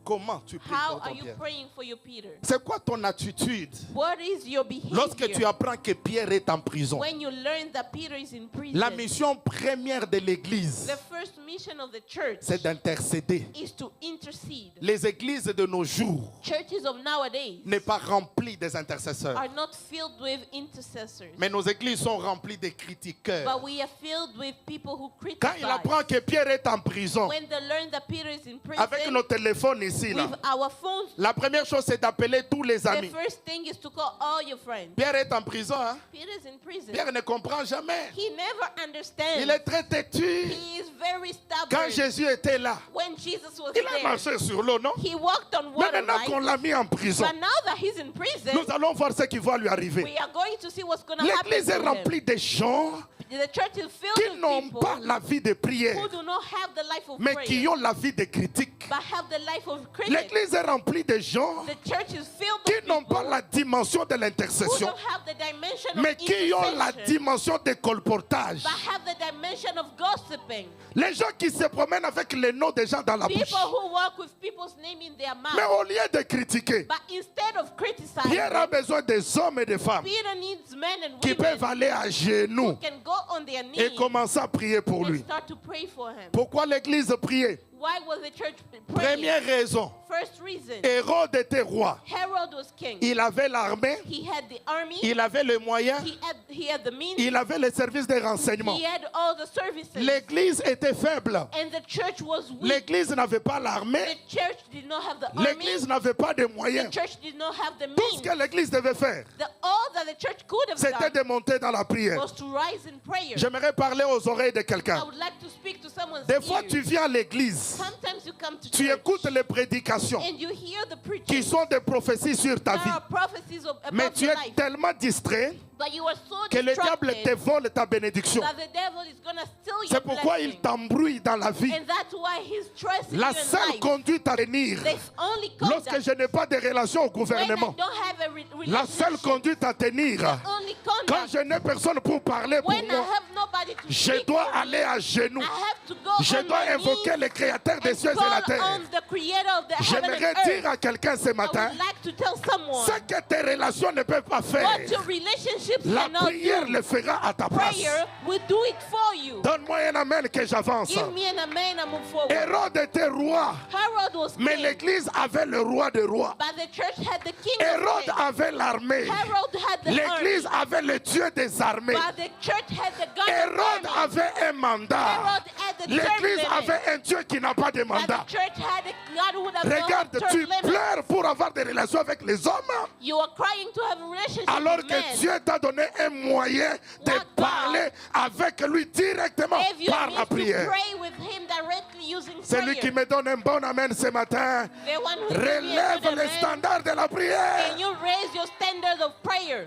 tu pries How pour are ton you Pierre? praying for your Peter? C'est quoi ton attitude What is your behavior lorsque tu apprends que Pierre est en prison? when you learn that Peter is in prison? La mission première de l'Église, The first mission of the church c'est d'intercéder. is to intercede. Les églises de nos jours Churches of nowadays n'est pas remplies des intercesseurs, are not filled with intercessors, mais nos églises sont remplies de critiqueurs. but we are filled with people who Quand il criticize. apprend que Pierre est en prison, When the learn that Peter is in prison avec nos téléphones ici, là, with our phones, la première chose, c'est d'appeler tous les the amis. first thing is to call all your friends. Pierre est en prison. Hein? Peter is in prison. Pierre ne comprend jamais. He never understands. Il est très têtu. He is very Quand stubborn. Jésus était là, When Jesus was il a there, marché sur l'eau, non? he walked on Mais water, maintenant right? qu'on l'a mis en prison, But now that he's in prison, nous allons voir ce qui va lui arriver. we are going to see what's going to happen L'église est to him. remplie de gens The church is filled qui with n'ont people pas la vie de prière, who do not have the life of mais prayer, qui ont la vie de critique. but have the life of critics. L'église est remplie de gens The church is filled qui with n'ont people pas la dimension de who l'intercession, don't have the dimension mais of qui ont la intercession, dimension de colportage. but have the dimension of gossiping. Les gens qui se promènent avec les noms des gens dans la bouche. People who walk with people's name in their mouth. Mais au lieu de critiquer, But instead of criticizing, Pierre a besoin des hommes et des femmes Peter needs men and qui peuvent women aller à genoux who can go on their et knees commencer à prier pour and lui. start to pray for him. Pourquoi l'église priait? Why was the church praying? Première raison, First reason, Hérode était roi. Herod was king. Il avait l'armée, He had the army. il avait les moyens, He had the means. il avait les services de renseignement. He had all the services. L'église était faible. And the church was weak. L'église n'avait pas The l'armée. church did not have the army. L'église n'avait pas de The moyens. church did not have the Tout ce means. que l'église devait faire, All that the church could have c'était done de monter dans la prière. was to rise in prayer. J'aimerais parler aux oreilles de I quelqu'un. would like to speak to someone's Des fois, ears. tu viens à l'église, Sometimes you come to tu church écoutes les prédications and you hear the preaching. qui sont des prophéties sur ta There vie. are prophecies Mais about tu your es life. tellement distrait But you are so que le diable te distracted vole ta bénédiction. that the devil is going to steal your C'est pourquoi il blessing. t'embrouille dans la vie. And that's why he's stressing La you in seule life. conduite à tenir, There's only lorsque conduct. je n'ai pas de relation au When I gouvernement, don't have a la seule relationship, conduite à tenir, only quand conduct. je n'ai personne pour parler pour When I moi, have nobody to je speak dois for me, aller à genoux. I have to go Je on dois my invoquer knees le Créateur des and cieux et call la terre. on the creator of the heaven J'aimerais and earth. dire à quelqu'un ce I matin, would like to tell someone ce que tes relations ne peuvent pas faire, what your relationships la cannot prière do. le fera à ta place. Prayer will do it for you. Donne-moi un amen que j'avance. Give me an amen and move forward. Hérode était roi, Herod was mais king, l'église avait le roi des rois. but the church had the king Hérode of kings. avait l'armée. Herod had the L'église army, avait le Dieu des armées. but the church had the God of Hérode armies. avait un mandat. Herod had the term L'église limit, avait un Dieu qui n'a pas de but mandat. the church had a God who would have no Regarde, term tu limit. pleures pour avoir des relations avec les hommes, You are crying to have a relationship alors with que men. Dieu t'a donné un moyen de What God? parler avec lui directement If you par need la to prière. pray with him directly using Celui qui prayer, me donne un bon amen ce matin, the one who gives me a relève good le amen, standard de la prière. can you raise your standard of prayer?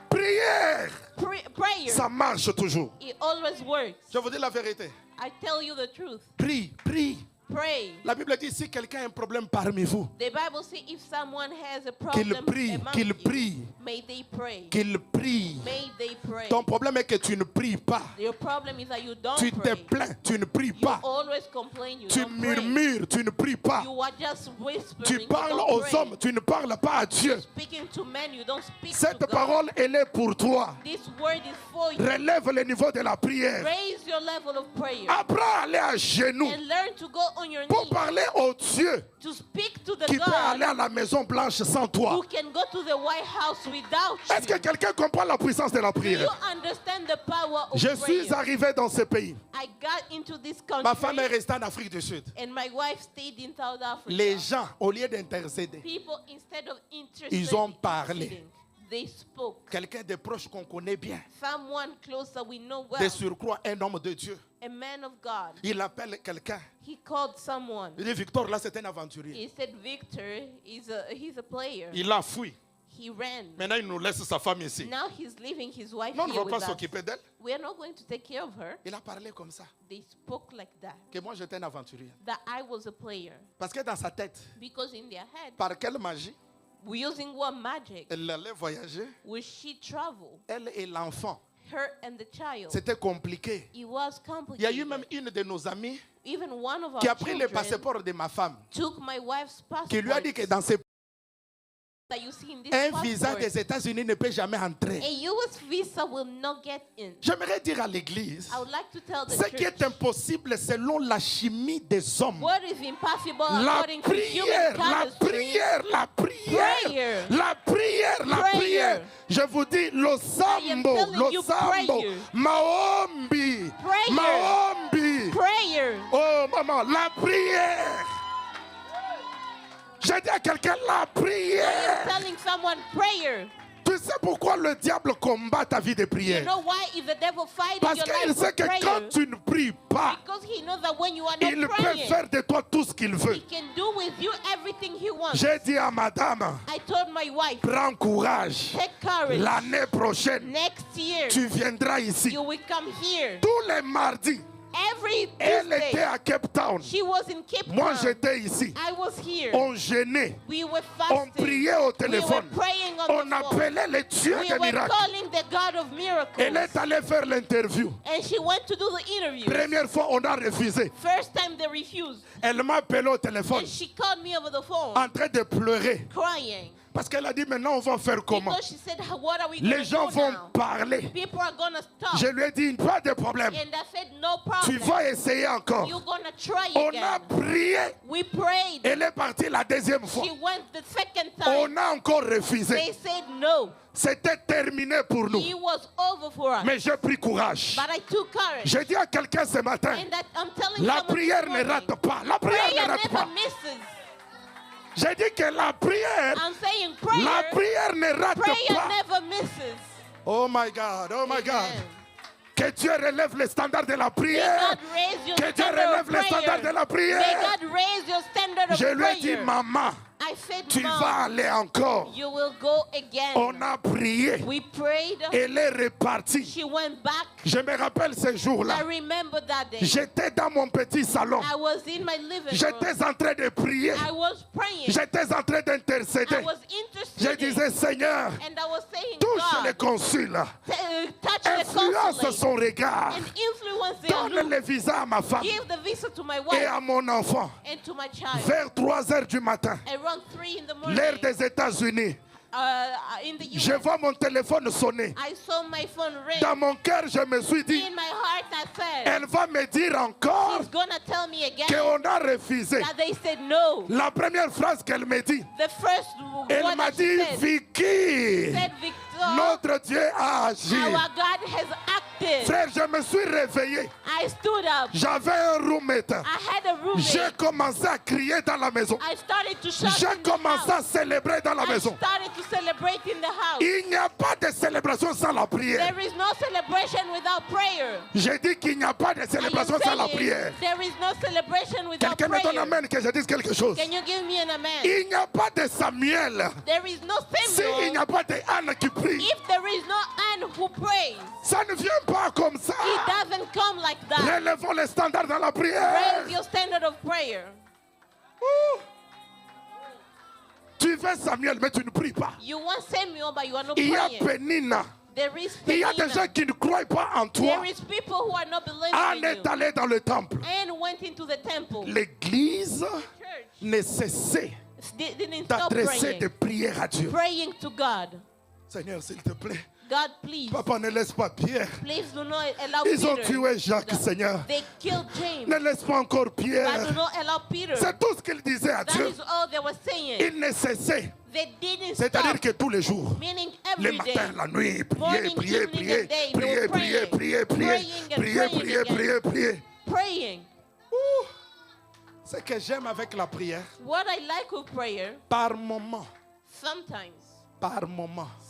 Prière, Prayer, ça marche toujours. it always works. Je vous dis la vérité. I tell you the truth. Prie, prie. Pray. La Bible dit si quelqu'un a un problème parmi vous, The Bible says if someone has a qu'il problem prie, among qu'il you, prie, may they pray. qu'il prie. May they pray. Ton problème est que tu ne pries pas. Your problem is that you don't Tu te pray. plains, tu ne pries You pas. always complain, you Tu don't pray. murmures, tu ne pries pas. You are just whispering, Tu you parles don't aux pray. hommes, tu ne parles pas à Dieu. Speaking to men, you don't speak Cette to God. parole, elle est pour toi. This word is for you. Relève le niveau de la prière. Raise your level of prayer Apprends à aller à genoux and learn to go on your pour knees parler au Dieu to speak to the qui peut aller God à la Maison Blanche sans toi. who can go to the White House without Est-ce que you. quelqu'un comprend la puissance de la Do you prière? understand the power of Je prayer? suis arrivé dans ce pays. I got into this Ma femme est country restée en Afrique du Sud. and my wife stayed in South Africa. Les gens, au lieu d'intercéder, People, instead of interested ils ont in parlé. interceding, they spoke. Quelqu'un de proche qu'on connaît bien, Someone close that we know de well, surcroît un homme de Dieu, a man of God. il appelle quelqu'un. He called someone. Il dit Victor, là c'est un aventurier. He said, Victor, he's a player. Il a fui. He ran. Maintenant il nous laisse sa femme ici. Now he's leaving his wife Non, on ne here va with pas us. s'occuper d'elle. We are not going to take care of her. Il a parlé comme ça. They spoke like that. Que moi j'étais un aventurier. That I was a player. Parce que dans sa tête, Because in their head, par quelle magie, using what magic elle allait voyager. would she travel? Elle et l'enfant. Her and the child. C'était compliqué. It was Il y a complicated. eu même une de nos amies Even one of our qui a pris le children passeport de ma femme, took my wife's passport. qui lui a dit que dans ce That you see in this un visa passport, des États-Unis ne peut jamais entrer. a US visa will not get in. J'aimerais dire à l'église, I would like to tell the ce qui church, est impossible selon la chimie des hommes. what is impossible La according to human prière, la chemistry, prière, la prière, Prayer. la prière, la Prayer. prière. Je vous dis, lo sambo, telling lo you sambo, prayer. maombi, Prayer. maombi. prayer, prayer. Oh maman, la prière. J'ai dit à quelqu'un la I prière. am telling someone prayer. Tu sais pourquoi le diable combat ta vie de You prière? know why is the devil fighting Parce your qu'il life sait with que prayer? quand tu ne pries pas, Because he knows that when you are not il peut praying, faire de toi tout ce qu'il veut. he can do with you everything he wants. J'ai dit à madame, I told my wife, prends courage. take courage. L'année prochaine, Next year, tu viendras ici. you will come here. Tous les mardis, Every elle était Tuesday, à Cape Town. she was in Cape Moi, Town. j'étais ici. I was here. On gênait. We were On fasting. priait au We were téléphone. praying on On the phone. appelait les dieux We des were miracles. calling the God of miracles. Elle est allée faire l'interview. And she went to do the interview. Première fois, on a refusé. First time they refused. Elle m'a appelé au téléphone And she called me over the phone, en train de pleurer. crying. Parce qu'elle a dit, maintenant, on va faire comment? Because she said, what are we going Les gens to do vont now? parler. People are going to stop. Je lui ai dit, pas de problème. And I said, no Tu problem. vas essayer encore. You're going to try On again. a prié. We prayed. Elle est partie la deuxième fois. She went the second time. On a encore refusé. They said no. C'était terminé pour nous. It was over for us. Mais j'ai pris courage. But I took courage. J'ai dit à quelqu'un ce matin, And that I'm telling la someone prière this ne morning, rate pas. La prière prayer ne rate never pas. misses. J'ai dit que la prière, I'm saying la prayer, prière ne rate prayer pas. never misses. Oh my God, oh my God. Amen. Que Dieu relève les standards de la May prière. God raise your Que Dieu standard relève of les standards de prayer. la May prière. God raise your standard of Je lui ai dit, prayer. maman, I said, tu Mom, vas aller encore. you will go again. On a prié. We prayed. Elle est repartie. She went back. Je me rappelle ce I jour-là. remember that day. J'étais dans mon petit salon. I was in my living room. J'étais en train de prier. I was praying. J'étais en train I d'intercéder. was Je interceding. disais, Seigneur, And I was saying, touche les God, consuls. touch the Influence consulate son regard. and influence their Donne look. le visa à ma femme Give the visa to my et wife à mon enfant. and to my child. Vers 3 heures du matin, Around 3 in the morning, l'heure des États-Unis, in the je US, vois mon téléphone sonner. I saw my phone ring. Dans mon cœur, je me suis dit, In my heart, I said, elle va me dire encore she's gonna tell me again qu'on a refusé. that they said no. La première phrase qu'elle me dit, The first elle one m'a that she dit, said, Vicky, said, Victor, notre Dieu a agi. our God has acted. Frère, je me suis réveillé. I stood up. J'avais un roommate. I had a J'ai roommate. commencé à crier dans la maison. I started to shout J'ai in the commencé à house. célébrer dans la I maison. started to celebrate in the house. Il n'y a pas de célébration sans la prière. There is no celebration without prayer. J'ai dit qu'il n'y a pas de I am célébration sans la saying prière. there is no celebration without Quelqu'un me donne prayer. amen que je dise quelque chose. Can you give me an amen? Il n'y a pas de Samuel. There is no Si il n'y Samuel a pas de Anne qui prie, if there is no Anne who prays. ça ne vient pas comme ça. It doesn't come like that. Relevons les standards dans la prière. Raise your standard of prayer. Ouh. Tu veux Samuel, mais tu ne pries pas. You want Samuel, but you are not Il y a praying. Pénina. There is Il y a des gens Penina. qui ne croient pas en toi. There is people who are not believing Anne in est you. allée dans le temple. Anne went into the temple. L'église Church ne cessait didn't stop d'adresser des praying. prières à Dieu. Praying to God. Seigneur, s'il te plaît, God, please. papa, ne laisse pas Pierre. Please do not allow Ils ont Peter. tué Jacques, Seigneur. They killed James. Ne laisse pas encore But Pierre. do not allow Peter. C'est tout ce qu'il disait à That Dieu. is all they were saying. Il ne cessait. They didn't C'est-à-dire stop. que tous les jours, Meaning le every day. matin, la nuit, prier, Morning, prier, evening, prier, and day, prier, they were prier, praying. prier, prier, Praying and prier, praying prier, again. prier, prier. Praying. Ouh. Ce que j'aime avec la prière, What I like with prayer, par moment, sometimes,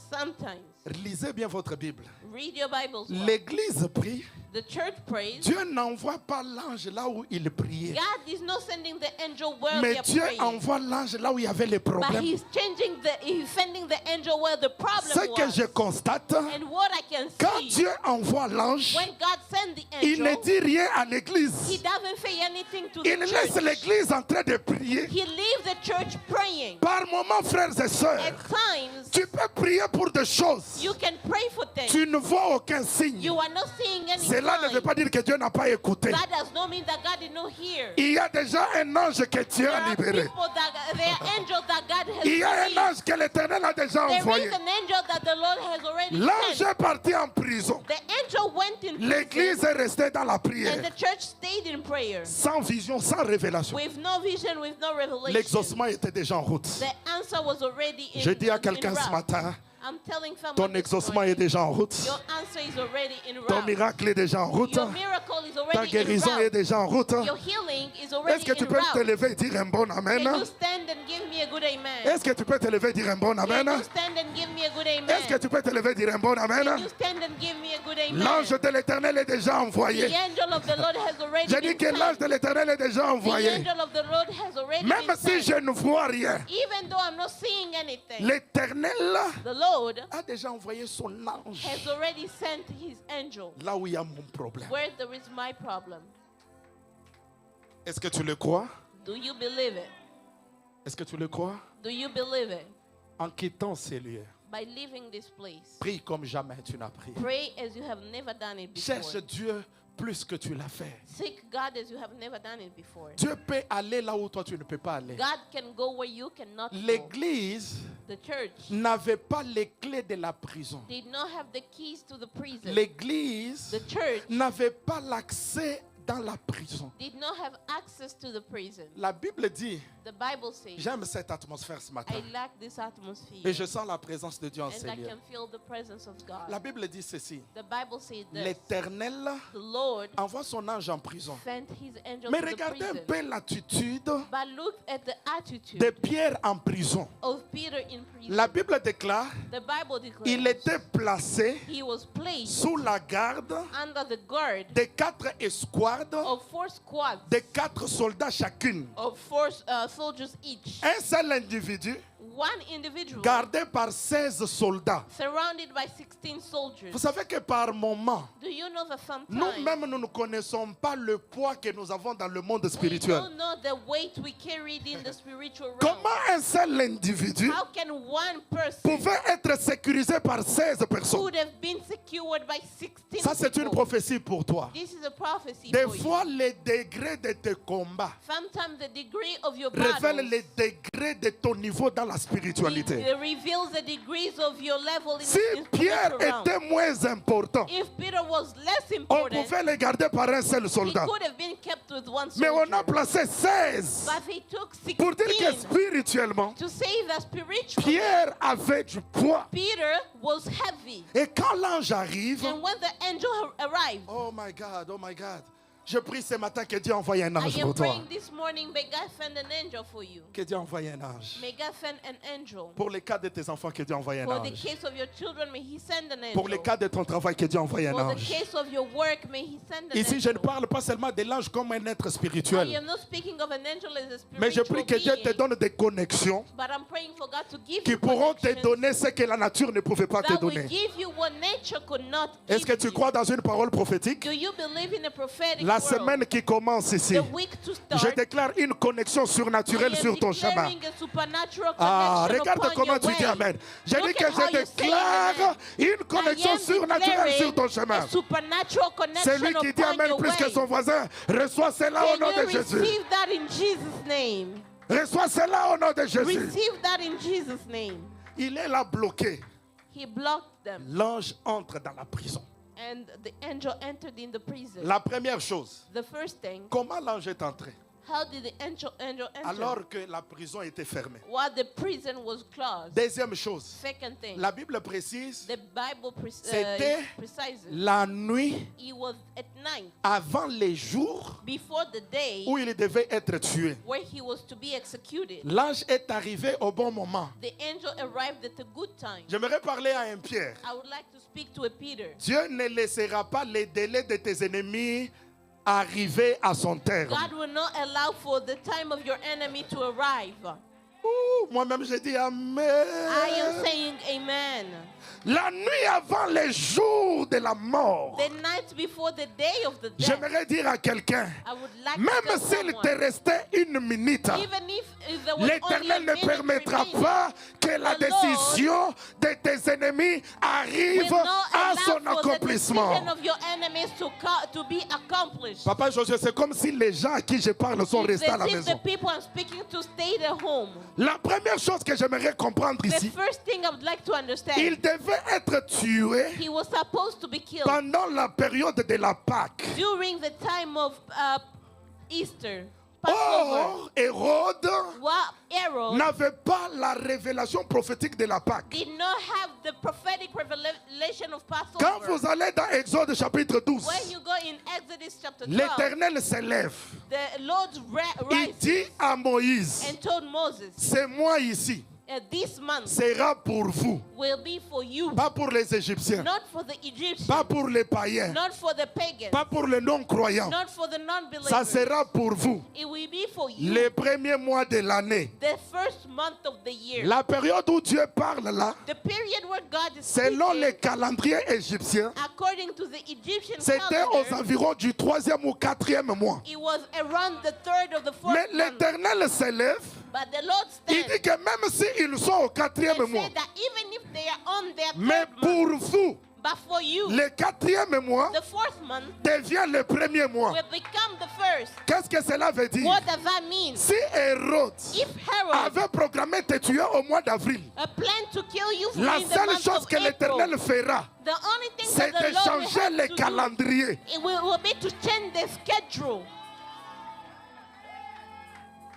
sometimes, lisez bien votre Bible. read your Bibles well. L'église prie. The church prays. Dieu n'envoie pas l'ange là où il priait. God is not sending the angel where Mais they are Dieu praying. envoie l'ange là où il y avait les But problèmes. he's sending the angel where the problem Ce que was. je constate, And what I can quand see, Dieu envoie l'ange, when God sends the il ne angel, dit rien à he l'église. doesn't say anything to Il the laisse church. l'église en train de prier. He leaves the church praying. Par moments, frères et sœurs, At times, tu peux prier pour des choses. you can pray for things. Tu ne vois aucun signe. You are not seeing any Cela ne veut sign. pas dire que Dieu n'a pas écouté. That does not mean that God did not hear. Il y a déjà un ange que Dieu There a are libéré. people that there are angels that God has Il y a un released. ange que l'Éternel a déjà There envoyé. is an angel that the Lord has already L'ange sent. est parti en prison. The angel went in L'église prison, est restée dans la and prière. the church stayed in prayer Sans vision, sans révélation. with no vision, with no revelation. L'exaucement était déjà en route. The answer was already in, Je dis à in quelqu'un ce route. matin, I'm telling someone Ton this exaucement est morning, déjà en route. your answer is already in Ton route. miracle est déjà en route. Your miracle is Ta already in guérison est route. déjà en route. Your healing is Est-ce already que tu in peux te route. lever et dire un bon amen? Can you stand and give me a good amen? Est-ce que tu peux te lever et dire un bon Can amen? you stand and give me a good amen? Est-ce que tu peux te lever et dire un bon Can amen? you stand and give me a good amen? L'ange de l'Éternel est déjà The envoyé. angel of the Lord has already J'ai dit been que l'ange sent. de l'Éternel est déjà The envoyé. angel of the Lord has already Même been si sent. je ne vois rien, Even though I'm not seeing anything, l'Éternel the Lord a déjà envoyé son ange has already sent his angel là où il y a mon problème. where there is my problem. Est-ce que tu le crois? Do you believe it? Est-ce que tu le crois? Do you believe it? En quittant ces lieux, By leaving this place, prie comme jamais tu n'as prié. pray as you have never done it before. Cherche Dieu plus que tu l'as fait. Seek God as you have never done it before. Dieu peut aller là où toi tu ne peux pas aller. God can go where you cannot go. L'église The church n'avait pas les clés de la prison. did not have the keys to the prison. L'église The church n'avait pas l'accès dans la prison. did not have access to the prison. La Bible dit, The Bible says, j'aime cette atmosphère ce matin. I lack this atmosphere. Et je sens la présence de Dieu en And ces I lieux. can feel the presence of God. La Bible dit ceci. The Bible says this. L'Éternel The Lord envoie son ange en prison. sent his angel Mais to the regardez un prison. peu l'attitude But look at the attitude de Pierre en prison. of Peter in prison. La Bible déclare, The Bible declares il était placé he was placed sous la garde under the guard de 4 escouades of 4 squads de 4 soldats chacune. of 4 soldiers each. Un seul individu One individual gardé par 16 soldats. surrounded by 16 soldiers. Vous savez que par moment, Do you know that sometimes nous-mêmes, nous ne connaissons pas le poids que nous avons dans le monde we spirituel. don't know the weight we carried in the spiritual realm? Comment un seul individu How can one person pouvait être sécurisé par 16 personnes? could have been secured by 16 Ça, c'est une people? prophétie pour toi. This is a prophecy Des for you. fois, les degrés de tes combats Sometimes the degree of your révèlent battles les degrés de ton niveau dans la spiritualité. it reveals the degrees of your level in Si in Pierre spiritual realm. était moins important, If Peter was less on important, pouvait le garder par un seul he soldat. could have been kept with one Mais on soldier. a placé 16 But he took pour dire que 16 spirituellement, to say that spiritually, Pierre avait du poids. Peter was heavy. Et quand l'ange arrive, And when the angel arrived, oh my God, je prie ce matin que Dieu envoie un I ange am pour toi. praying this morning, may God send an angel for you. Que Dieu envoie un ange. May God send an angel. Pour les cas de tes enfants, que Dieu envoie un For the ange. case of your children, may he send an angel. Pour les cas de ton travail, que Dieu envoie un For the ange. case of your work, may he send an Ici, angel. je ne parle pas seulement de l'ange comme un être I spirituel, am not speaking of an angel as a mais je spiritual prie que Dieu te being, donne des connexions but I'm praying for God to give qui you pourront te connections donner ce que la nature ne pouvait pas te that will donner. give you what nature could not Est-ce que give tu you. crois dans une parole prophétique? Do you believe in a prophetic La world? semaine qui commence ici, The week to start, je déclare une connexion surnaturelle I am sur ton chemin. declaring a supernatural Ah, connection regarde upon comment your tu dis way. Amen. Je Look dis que at how je you say déclare amen. une connexion I am surnaturelle sur ton declaring chemin. a supernatural connection Celui qui dit upon Amen your plus que way. son voisin, reçoit cela au Can nom you de Jésus. receive that in Jesus' name? Reçois cela au nom de Jésus. Receive that in Jesus' name. Il est là bloqué. He blocked them, L'ange entre dans la prison. and the angel entered in the prison. La première chose, The first thing, comment l'ange est entré how did the angel enter? alors que la prison était fermée? While the prison was closed. Deuxième chose, Second thing, la Bible précise, the Bible c'était precises la nuit it was at night avant les jours before the day où il devait être tué. where he was to be executed. L'ange est arrivé au bon moment. The angel arrived at a good time. J'aimerais parler à un Pierre. I would like to speak to a Peter. Dieu ne laissera pas les délais de tes ennemis arriver à son terme. God will not allow for the time of your enemy to arrive. Ouh, moi-même, je dis Amen. I am saying amen. La nuit avant les jours de la mort. The night before the day of the death, J'aimerais dire à quelqu'un, I would like to même tell s'il someone, te restait une minute, even if there was only a l'Éternel ne minute permettra remaining, pas que la the Lord décision de tes ennemis arrive will not à allow son for the accomplissement. decision of your enemies to be accomplished. Papa Josué, c'est comme si les gens à qui je parle sont It's restés à la as if maison. the people I'm speaking to stayed at home. La première chose que j'aimerais comprendre The ici, first thing I would like to understand, il devait être tué he was supposed to be killed pendant la période de la Pâque. during the time of Easter. Passover. Or, Hérode While Herod n'avait pas la révélation prophétique de la Pâque. did not have the prophetic revelation of Passover. Quand vous allez dans Exode chapitre 12, When you go in Exodus chapter 12, l'Éternel s'élève. the Lord Il rises dit à Moïse, and told Moses, c'est moi ici, this month sera pour vous, will be for you, pas pour les Égyptiens, not for the Egyptians, pas pour les païens, not for the pagans, pas pour les non-croyants. not for the non-believers. Ça sera pour vous. It will be for you, Les premiers mois de l'année. the first month of the year. La période où Dieu parle là, The period where God is selon speaking, les calendriers égyptiens, according to the Egyptian c'était aux calendar, environs du 3e ou 4e mois. it was around the third of the fourth Mais month. l'Éternel s'élève. But the Lord Il stands dit que même s'ils sont au 4e and mois, said that even if they are on their mais third month, pour vous, but for you, le 4e mois the fourth month devient le premier mois. will become the first. Qu'est-ce que cela veut dire? What does that mean? Si Hérode If Herod avait programmé te tuer au mois d'avril, plan to kill you la in the seule month chose of que l'Éternel April, fera, the only thing c'est that de the Lord will changer have les to calendriers. do, it will be to change the schedule.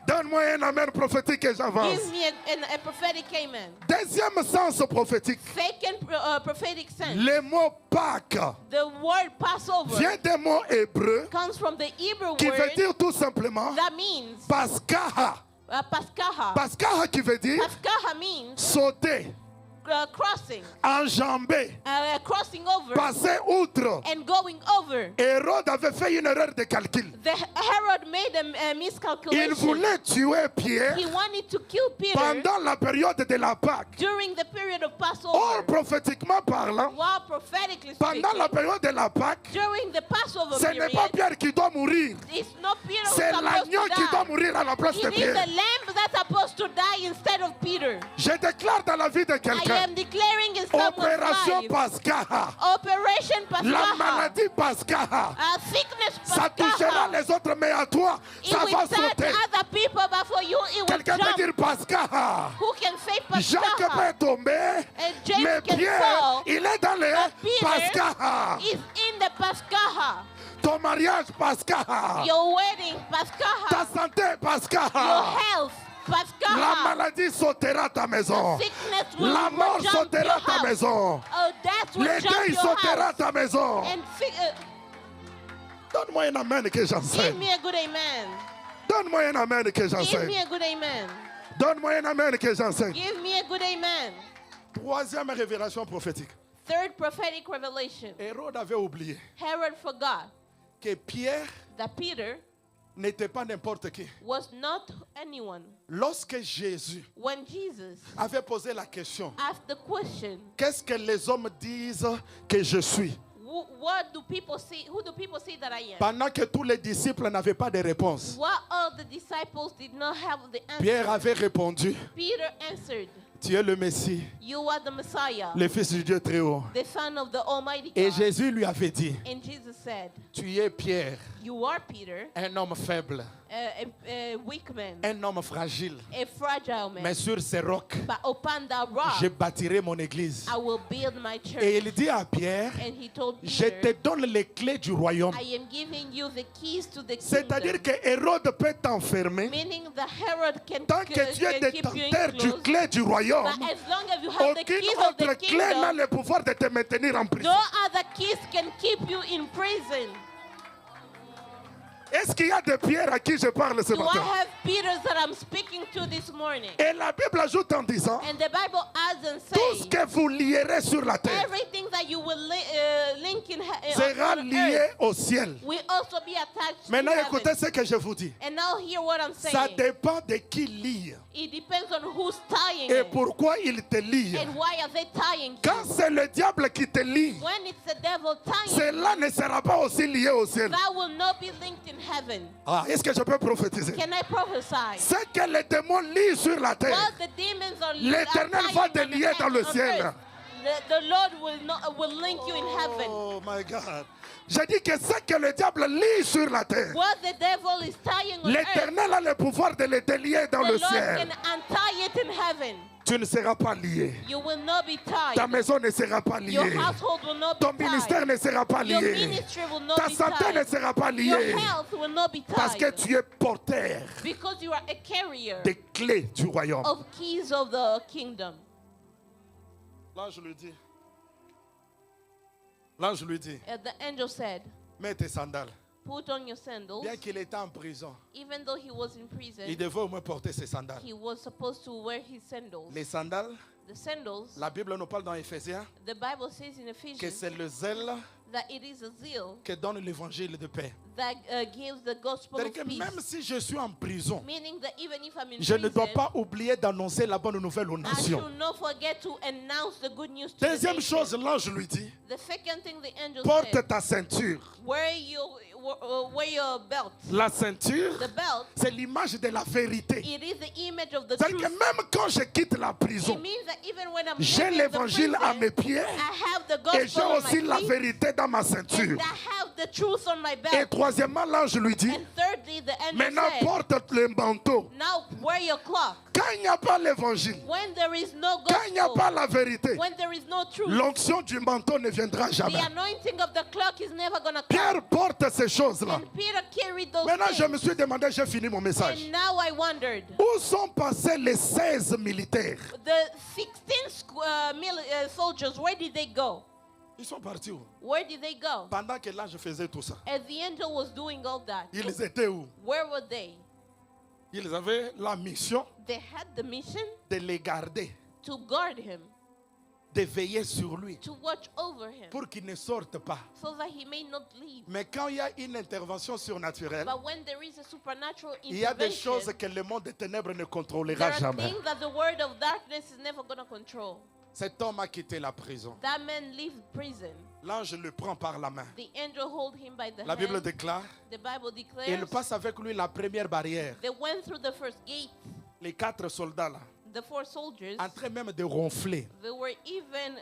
Donne-moi un amen prophétique et j'avance. Give me a prophetic amen. Deuxième sens prophétique. Second prophetic sense. Le mot Pâques The word Passover vient d'un mot hébreu comes from the Hebrew qui veut word dire tout simplement that means Pascaha. Paskaha. Pascaha qui veut dire Paskaha means sauter, crossing, enjamber, crossing over passer outre. and going over. Hérode avait fait une erreur de calcul. Herod made a Il miscalculation. voulait tuer Pierre He wanted to kill Peter pendant la période de la Pâque. during the period of Passover. Or, prophétiquement parlant, While prophetically pendant la speaking, période de la Pâque, during the Passover ce n'est pas period, Pierre qui doit mourir. it's not Peter who's C'est supposed l'agneau to qui doit die. mourir à la place de It is the Pierre. lamb that's supposed to die instead of Peter. Je déclare dans la vie de I quelqu'un, am declaring in someone's opération life, Pascaha, Operation la Pascaha, maladie Pascaha, sickness ça touchera Pascaha. les autres, mais à toi, It ça will va touch sauter. other people, but for you, it will Quelqu'un peut jump. dire Pascaha. Who can say Jacques Pascaha? peut tomber, And James mais can Pierre, fall, il est dans les but Peter Pascaha. is in the Pascaha. Ton mariage Pascaha. Your wedding, Ta Pascaha. santé Your Pascaha. health, La Pascaha. maladie sautera ta maison. Sickness will La mort jump sautera your ta house. maison. Death will Le jump deuil your sautera house. ta maison. And Donne-moi un amen que give j'enseigne. me a good amen. Donne-moi un amen que Give j'enseigne. me a good amen. Donne-moi un amen que j'enseigne. Give me a good amen. Troisième révélation prophétique. Third prophetic revelation. Hérode avait oublié Herod forgot que Pierre that Peter n'était pas n'importe qui. was not anyone. Lorsque Jésus When Jesus avait posé la question, asked the question, qu'est-ce que les hommes disent que je suis? what do people see? Who do people say that I am? Pendant que tous les disciples n'avaient pas de réponse, What all the disciples did not have the answer. Pierre avait répondu, Peter answered, tu es le Messie, you are the Messiah, le Fils du Dieu très haut. the Son of the Almighty Et God. Jésus lui avait dit, And Jesus said, tu es Pierre, you are Peter, un homme faible, a weak man, un homme fragile. a fragile man. Mais sur ces rocs, But upon that rock, je bâtirai mon église. I will build my church. Et il dit à Pierre, And he told je Peter, te donne les clés du royaume. I am giving you the keys to the C'est-à-dire kingdom. que Hérode peut t'enfermer Meaning the Herod can, tant que tu es can keep you détenteur du enclosed. clé du royaume. But as long as you have the Aucune keys of autre the clé n'a kingdom, le pouvoir de te maintenir en prison. no other keys can keep you in prison. Est-ce qu'il y a des pierres à qui je parle ce Do I matin? have Peters that I'm speaking to this morning? Et la Bible ajoute en disant, And the Bible adds and tout ce says, que vous lierez sur la terre everything that you will link in sera on lié earth au ciel. will also be attached Maintenant, to heaven. écoutez ce que je vous dis. And now hear what I'm Ça saying. dépend de qui lie It depends on who's tying et it. pourquoi il te lie. And why are they tying Quand you? c'est le diable qui te lie, When it's the devil tying you, cela ne sera pas aussi lié au ciel. that will not be linked in heaven. Ah, est-ce que je peux prophétiser? Can I prophesy? Ce que les démons lient sur la terre, What the demons are l'Éternel tying va on te the lier dans le earth, on ciel. earth, the Lord will link you in heaven. Oh my God. J'ai dit que ce que le diable lie sur la terre, What the devil is tying on earth, l'Éternel a le pouvoir de le délier dans the le Lord ciel. can untie it in heaven. Tu ne seras pas lié. You will not be tied. Ta maison ne sera pas Your liée. household will not be Ton ministère tied. ne sera pas Your lié. ministry will not Ta be santé ne tied. sera pas Your liée. health will not be Parce que tied. tu es porteur Because you are a carrier des clés du royaume. of keys of the kingdom. L'ange lui dit. L'ange lui dit, And the angel said, mets tes sandales. put on your sandals. Bien qu'il était en prison, Even though he was in prison, il devait au moins porter ses sandales. he was supposed to wear his sandals. Les sandales, The sandals, la Bible nous parle dans Éphésiens the Bible says in que Ephesians c'est le zèle that it is a zeal que donne l'évangile de paix. that gives the gospel C'est-à-dire of que peace. même si je suis en prison, Meaning that even if I'm in je ne dois prison, pas oublier d'annoncer la bonne nouvelle aux I nations. should not forget to announce the good news to the Deuxième nation. chose, l'ange lui dit, The second thing the angel porte said, ta ceinture. wear your belt. La ceinture, The belt, c'est l'image de la vérité. it is the image of the C'est-à-dire que truth. même quand je quitte la prison, It means that even when I'm j'ai leaving the l'évangile à prison, mes pieds I have the et j'ai gospel on aussi my la feet, vérité dans ma ceinture. and I have the truth on my Et belt. troisièmement, l'ange lui dit, And thirdly, the angel maintenant said, porte le manteau. now wear your cloak. Quand il n'y a pas l'évangile, When there is no quand il n'y a pas gospel, la vérité, when there is no truth, l'onction du manteau ne viendra the jamais. anointing of the cloak is never going to come. Pierre porte ces choses-là. And Peter carried those Maintenant, je things. me suis demandé, j'ai fini mon message. And now I wondered, Où sont passés les 16 militaires? the 16 soldiers, where did they go? Ils sont partis où? Where did they go? Pendant que l'ange faisait tout ça. As the angel was doing all that, Ils étaient où? where were they? Ils avaient la mission They had the mission de les garder, to guard him, de veiller sur lui, to watch over him, pour qu'il ne sorte pas. so that he may not leave. Mais quand il y a une intervention surnaturelle, But when there is a supernatural il y a des intervention, choses que le monde des ténèbres ne there contrôlera are jamais. things that the word of darkness is never going to control. Cet homme a quitté la prison. That man left prison. L'ange le prend par la main. The angel hold him by the La Bible hand. déclare, The Bible et il declares passe avec lui la première barrière. they went through the first gate. Les 4 soldats là, The 4 soldiers, en train même de ronfler. they were even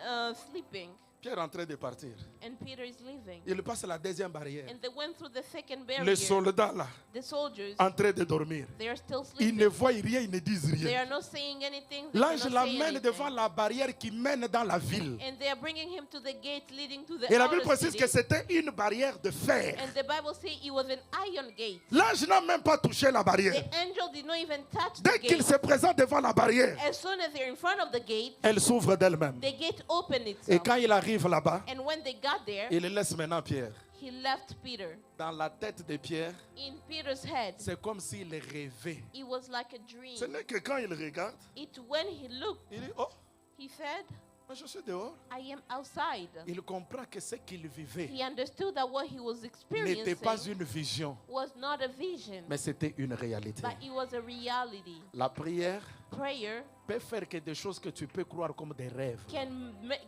sleeping, Pierre est en train de partir. and Peter is leaving. Il passe la deuxième barrière. And they went through the second barrier. Les soldats là, The soldiers, en train de dormir. they are still Ils ne sleeping. voient rien, ils ne disent They rien. are not saying anything. They L'ange cannot say l'amène devant anything. la barrière qui mène dans la ville. And they are bringing him to the gate leading to the Et la outer Bible précise city. que c'était une barrière de fer. And the Bible says it was an iron gate. L'ange n'a même pas touché la barrière. The angel did not even touch the Dès qu'il gate. se présente devant la barrière, As soon as they're in front of the gate, elle s'ouvre d'elle-même. the gate opened Et itself. quand il arrive là-bas, And when they got there, il laisse maintenant Pierre. he left Peter. Dans la tête de Pierre, In Peter's head, c'est comme s'il rêvait. it was like a dream. Ce n'est que quand il regarde, When he looked, il dit, oh, he said, mais je suis dehors. I am outside. Il comprend que ce qu'il vivait He understood that what he was n'était pas experiencing une vision, was not a vision, mais c'était une réalité. but it was a reality. La prière Prayer peut faire que des choses que tu peux croire comme des rêves,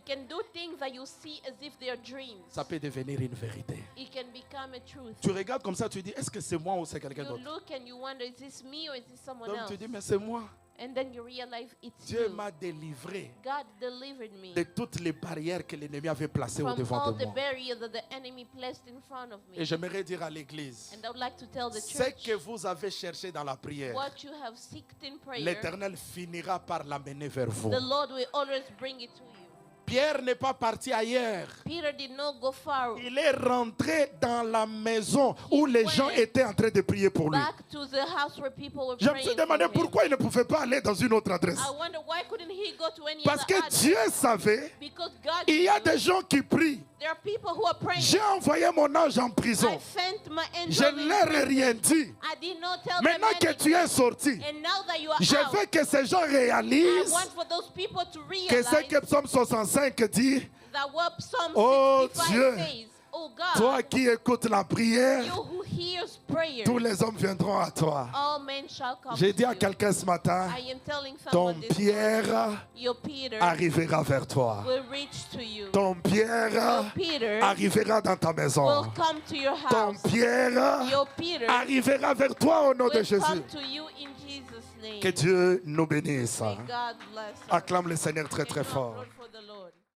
can do things that you see as if they are dreams. ça peut devenir une vérité. It can become a truth. Tu regardes comme ça, tu dis, est-ce que c'est moi ou c'est quelqu'un You d'autre? look and you wonder, is this me or is this someone Donc else? tu dis, mais c'est moi. And then you realize it's Dieu you. m'a délivré God delivered me de toutes les barrières que l'ennemi avait placées from au-devant all de the moi. barriers that the enemy placed in front of me. Et j'aimerais dire à l'église, And I would like to tell the ce church, que vous avez cherché dans la prière, what you have seeked in prayer, l'Éternel finira par l'amener vers vous. the Lord will always bring it to you. Pierre n'est pas parti ailleurs. Peter did not go far Il est rentré dans la maison où les gens étaient en train de prier pour lui. back to the house where people were Je me praying suis for demandé him. pourquoi il ne pouvait pas aller dans une autre adresse. I wonder why couldn't he go to any Parce other que address? Dieu savait, Because God il y a knew des gens qui prient. there are people who are praying. J'ai envoyé mon ange en I prison. sent my Je angel ne in leur ai prison. rien dit. I did not tell Maintenant them que tu anything. es sorti, And now that you are je out, veux que ces gens I réalisent want for those people to que realize ce que Psaume 65 dit, that what Psalm Oh 65 Dieu, says, oh God, toi qui écoutes la prière, you who hears prayer, tous les hommes viendront à toi. all men shall come J'ai dit to à you. quelqu'un ce matin, I am telling ton someone this Pierre morning, your Peter arrivera vers toi. will reach to you. Ton Pierre Your Peter arrivera dans ta maison. will come to your Ton house. Pierre Your Peter arrivera vers toi au nom de will Jésus. come to you in Jesus' name. Que Dieu nous bénisse. May God bless us. Acclame le Seigneur très très Praise the fort. Lord for the Lord.